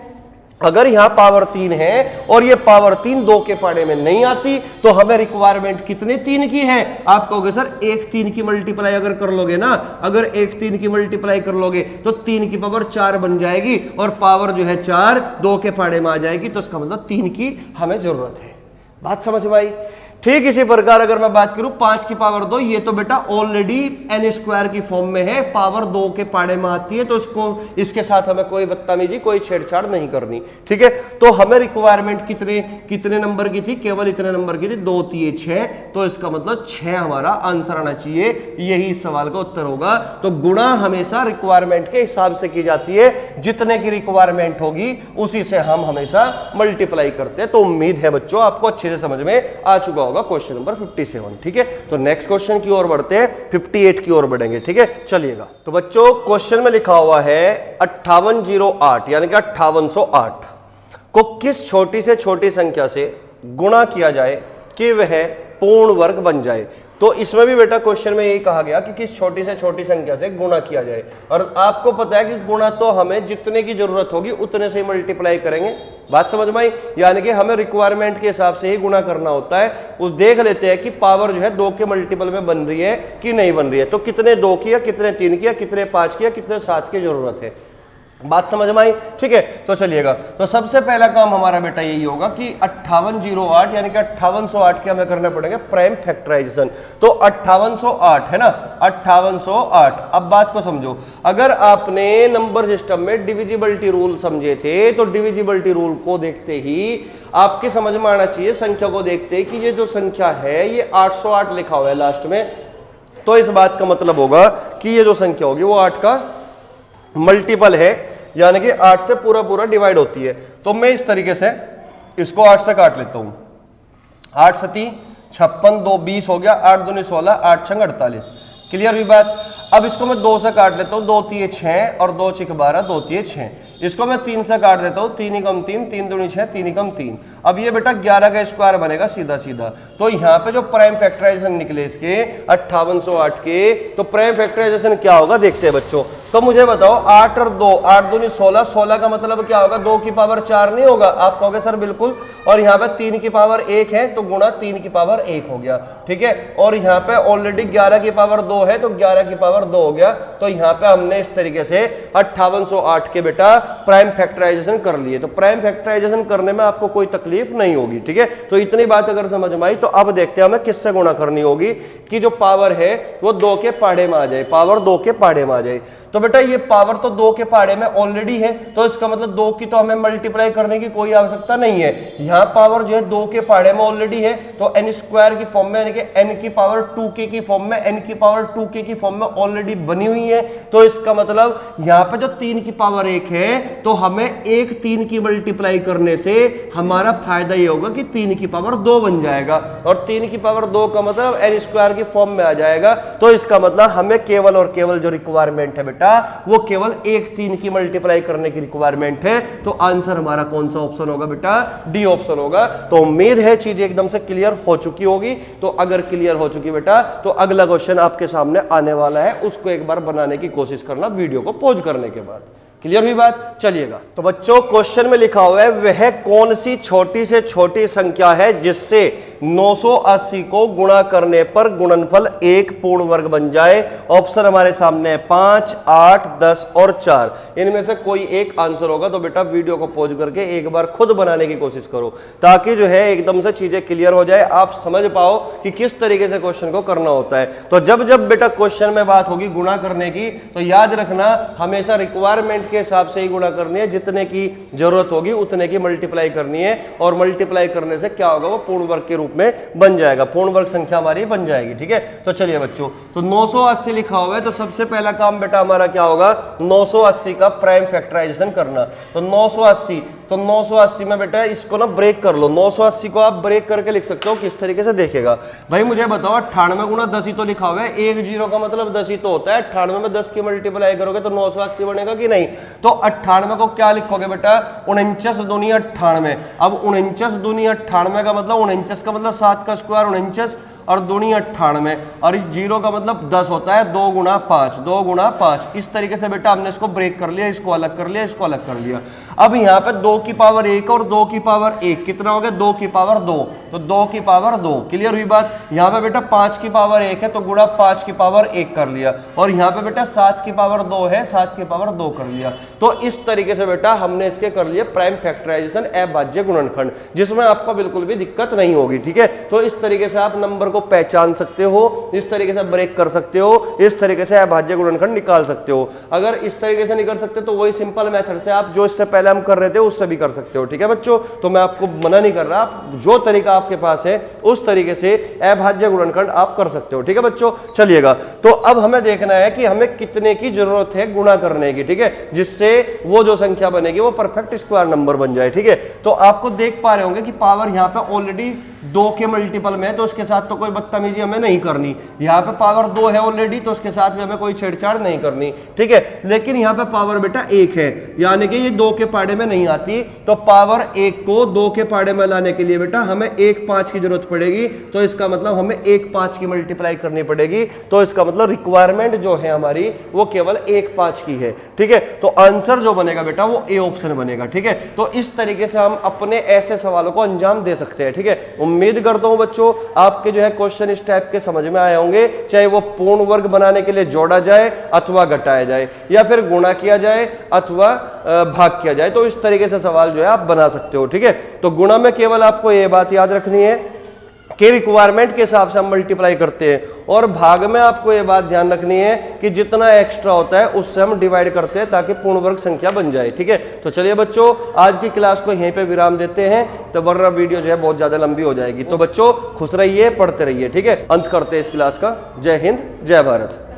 अगर यहां पावर 3 है और ये पावर 3 2 के पाड़े में नहीं आती, तो हमें रिक्वायरमेंट कितने 3 की है। आप कहोगे सर 1 3 की मल्टीप्लाई अगर कर लोगे ना, अगर 1 3 की मल्टीप्लाई कर लोगे तो 3 की पावर 4 बन जाएगी, और पावर जो है 4 2 के पाड़े में आ जाएगी, तो इसका मतलब 3 की हमें जरूरत है, बात समझ में आई। ठीक इसी प्रकार अगर मैं बात करूं 5 की पावर 2, ये तो बेटा ऑलरेडी n स्क्वायर की फॉर्म में है, पावर 2 के पाड़े में आती है, तो इसके साथ हमें कोई बदतमीजी कोई छेड़छाड़ नहीं करनी, ठीक है। तो हमें रिक्वायरमेंट कितने नंबर की थी, केवल इतने नंबर की थी, 2 3 6, तो इसका मतलब 6 हमारा आंसर आना चाहिए, यही इस सवाल का उत्तर होगा। तो गुणा हमेशा रिक्वायरमेंट के हिसाब से की जाती है, जितने की रिक्वायरमेंट होगी उसी से हम हमेशा मल्टीप्लाई करते हैं। तो उम्मीद है बच्चों आपको अच्छे से समझ में आ चुका होगा क्वेश्चन नंबर 57, ठीक है। तो नेक्स्ट क्वेश्चन की ओर बढ़ते हैं, 58 की ओर बढ़ेंगे, ठीक है। चलिएगा, तो बच्चों क्वेश्चन में लिखा हुआ है 5808 यानी कि 5808 को किस छोटी से छोटी संख्या से गुणा किया जाए कि वह पूर्ण वर्ग बन जाए। तो इसमें भी बेटा क्वेश्चन में यही कहा गया कि किस छोटी से छोटी संख्या से गुणा किया जाए, और आपको पता है कि गुणा तो हमें जितने की जरूरत होगी उतने से ही मल्टीप्लाई करेंगे, बात समझ में आई। यानी कि हमें रिक्वायरमेंट के हिसाब से ही गुणा करना होता है। उस देख लेते हैं कि पावर जो है 2 के मल्टीपल में बन रही है कि नहीं बन रही है, तो कितने 2 की या कितने 3 की या कितने 5 की या कितने 7 की जरूरत है, बात समझ में आई, ठीक है। तो चलिएगा, तो सबसे पहला काम हमारा बेटा यही होगा कि 5808 यानी कि 5808 के हमें करने पड़ेंगे प्राइम फैक्टराइजेशन। तो 5808 है ना, 5808। अब बात को समझो, अगर आपने नंबर सिस्टम में डिविजिबिलिटी रूल समझे थे, तो डिविजिबिलिटी रूल को देखते ही आपके समझ में आना चाहिए, संख्या को देखते ही कि ये जो संख्या है ये 808 लिखा हुआ है लास्ट में, तो इस बात का मतलब होगा कि ये जो संख्या होगी वो 8 का मल्टीपल है, यानी कि 8 से पूरा पूरा डिवाइड होती है। तो मैं इस तरीके से इसको 8 से काट लेता हूं, 8 सती 56, 2 20 हो गया, 8 दूनी 16, 8 छंग 48, क्लियर हुई बात। अब इसको मैं 2 से काट लेता हूं, 2 3 6 और 2 6 12, 2 3 6। इसको मैं 3 से काट देता हूं, 3 कम 3, 3 दूनी 6, 3 कम 3। अब ये बेटा 11 का स्क्वायर बनेगा सीधा सीधा। तो यहाँ पे जो प्राइम फैक्टराइजेशन निकले इसके 5808 के, तो प्राइम फैक्टराइजेशन क्या होगा देखते हैं बच्चों। तो मुझे बताओ 8 और 2, 8 दूनी 16, 16 का मतलब क्या होगा, 2 की पावर 4 नहीं होगा, आप कहोगे सर बिल्कुल। और यहाँ पे 3 की पावर 1 है, तो गुणा 3 की पावर 1 हो गया, ठीक है। और यहाँ पे ऑलरेडी 11 की पावर 2 है, तो 11 की पावर पावर 2 हो गया। तो यहाँ पे हमने इस तरीके से 5808 के बेटा प्राइम फैक्टराइजेशन कर लिए। तो प्राइम फैक्टराइजेशन करने में आपको कोई तकलीफ नहीं होगी, ठीक है। तो इतनी बात अगर समझ में आई तो अब देखते हैं हमें किससे गुणा करनी होगी कि जो पावर है वो 2 के पहाड़े में आ जाए, पावर 2 के पहाड़े में आ जाए। तो बेटा ये पावर तो 2 के पहाड़े में ऑलरेडी है, तो इसका मतलब 2 की तो हमें मल्टीप्लाई करने की कोई आवश्यकता नहीं है। यहाँ पावर जो है 2 के पहाड़े में ऑलरेडी है, तो n स्क्वायर की फॉर्म में, यानी कि n की पावर 2k की फॉर्म में, n की पावर 2k की फॉर्म में ऑलरेडी बनी हुई है। तो इसका मतलब यहाँ पे जो 3 की पावर 1 है, तो हमें 1 3 की मल्टीप्लाई करने से हमारा फायदा ये होगा कि 3 की पावर 2 बन जाएगा, और 3 की पावर 2 का मतलब n स्क्वायर की फॉर्म में आ जाएगा। तो इसका मतलब हमें केवल और केवल जो रिक्वायरमेंट है बेटा वो केवल 1 3 की मल्टीप्लाई करने की रिक्वायरमेंट है। तो आंसर हमारा कौन सा ऑप्शन होगा बेटा? डी ऑप्शन होगा। तो उम्मीद है चीजें एकदम से क्लियर हो चुकी होगी। तो अगर क्लियर हो चुकी बेटा तो अगला क्वेश्चन आपके सामने आने वाला है, उसको एक बार बनाने की कोशिश करना वीडियो को पॉज करने के बाद। क्लियर हुई बात? चलिएगा। तो बच्चों क्वेश्चन में लिखा हुआ है वह कौन सी छोटी से छोटी संख्या है जिससे 980 को गुणा करने पर गुणनफल एक पूर्ण वर्ग बन जाए। ऑप्शन हमारे सामने है 5, 8, 10 और 4। इनमें से कोई एक आंसर होगा। तो बेटा वीडियो को पॉज करके एक बार खुद बनाने की कोशिश करो, ताकि जो है एकदम से चीजें क्लियर हो जाए, आप समझ पाओ कि किस तरीके से क्वेश्चन को करना होता है। तो जब जब बेटा क्वेश्चन में बात होगी गुणा करने की, तो याद रखना हमेशा रिक्वायरमेंट के हिसाब से ही गुणा करनी है, जितने की जरूरत होगी उतने की मल्टीप्लाई करनी है, और मल्टीप्लाई करने से क्या होगा वो पूर्ण वर्ग के रूप में बन जाएगा, पूर्ण वर्ग संख्या हमारी बन जाएगी, ठीक है। तो चलिए बच्चों, तो 980 लिखा हुआ है, तो सबसे पहला काम बेटा हमारा क्या होगा? 980 का प्राइम फैक्टराइजेशन करना। तो 980 में बेटा इसको ना ब्रेक कर लो। 980 को आप ब्रेक करके लिख सकते हो, किस तरीके से देखेगा भाई मुझे बताओ। 98 गुणा 10 ही तो लिखा हुआ है, 1 0 का मतलब 10 ही तो होता है। 98 में 10 की मल्टीप्लाई करोगे तो 980 बनेगा कि नहीं? तो 98 को क्या लिखोगे बेटा? 49 दूनी 98। अब 49 दूनी 98 का मतलब 49 का मतलब 7 का स्क्वायर 49 और दूनी 98, और इस 0 का मतलब 10 होता है, 2 गुणा 5, 2 गुणा 5। इस तरीके से बेटा हमने इसको ब्रेक कर लिया, इसको अलग कर लिया, इसको अलग कर लिया। अब यहाँ पे 2 की पावर 1 और 2 की पावर 1 कितना हो गया? 2 की पावर 2, तो 2 की पावर 2। क्लियर हुई बात? यहाँ पे बेटा 5 की पावर 1 है, तो गुणा 5 की पावर 1 कर लिया, और यहाँ पे बेटा 7 की पावर 2 है, 7 की पावर 2 कर लिया। तो इस तरीके से बेटा हमने इसके कर लिए प्राइम फैक्टराइजेशन अभाज्य गुणनखंड, जिसमें आपको बिल्कुल भी दिक्कत नहीं होगी, ठीक है। तो इस तरीके से आप नंबर को पहचान सकते हो, इस तरीके से ब्रेक कर सकते हो, इस तरीके से अभाज्य गुणनखंड निकाल सकते हो। अगर इस तरीके से नहीं कर सकते तो वही सिंपल मेथड से आप जो इससे पहले हम कर रहे थे उससे भी कर सकते हो, ठीक है बच्चों। तो मैं आपको मना नहीं कर रहा, आप जो तरीका आपके पास है उस तरीके से अभाज्य गुणनखंड आप कर सकते हो, ठीक है बच्चों। चलिएगा, तो अब हमें देखना है कि हमें कितने की जरूरत है गुणा करने की, ठीक है, जिससे वो जो संख्या बनेगी वो परफेक्ट स्क्वायर नंबर बन जाए, ठीक है। तो आपको देख पा रहे होंगे कि पावर यहाँ पे ऑलरेडी 2 के मल्टीपल में है, तो उसके साथ तो कोई बदतमीजी हमें नहीं करनी। यहाँ पे पावर 2 है ऑलरेडी, तो उसके साथ भी हमें कोई छेड़छाड़ नहीं करनी, ठीक है। लेकिन यहाँ पे पावर बेटा 1 है, यानी कि ये 2 के पहाड़े में नहीं आती। तो पावर 1 को 2 के पहाड़े में लाने के लिए बेटा हमें 1 5 की जरूरत पड़ेगी। तो इसका मतलब हमें 1 5 की मल्टीप्लाई करनी पड़ेगी। तो इसका मतलब रिक्वायरमेंट जो है हमारी वो केवल 1 5 की है, ठीक है। तो आंसर जो बनेगा बेटा वो ए ऑप्शन बनेगा, ठीक है। तो इस तरीके से हम अपने ऐसे सवालों को अंजाम दे सकते हैं, ठीक है। उम्मीद करता हूं बच्चों आपके जो है क्वेश्चन इस टाइप के समझ में आए होंगे, चाहे वो पूर्ण वर्ग बनाने के लिए जोड़ा जाए अथवा घटाया जाए, या फिर गुणा किया जाए अथवा भाग किया जाए। तो इस तरीके से सवाल जो है आप बना सकते हो, ठीक है। तो गुणा में केवल आपको ये बात याद रखनी है कि रिक्वायरमेंट के हिसाब से हम मल्टीप्लाई करते हैं, और भाग में आपको ये बात ध्यान रखनी है कि जितना एक्स्ट्रा होता है उससे हम डिवाइड करते हैं ताकि पूर्ण वर्ग संख्या बन जाए, ठीक है। तो चलिए बच्चों आज की क्लास को यहीं पे विराम देते हैं, तो वरना वीडियो जो है बहुत ज्यादा लंबी हो जाएगी। तो बच्चों खुश रहिए, पढ़ते रहिए, ठीक है। अंत करते हैं इस क्लास का। जय हिंद, जय भारत।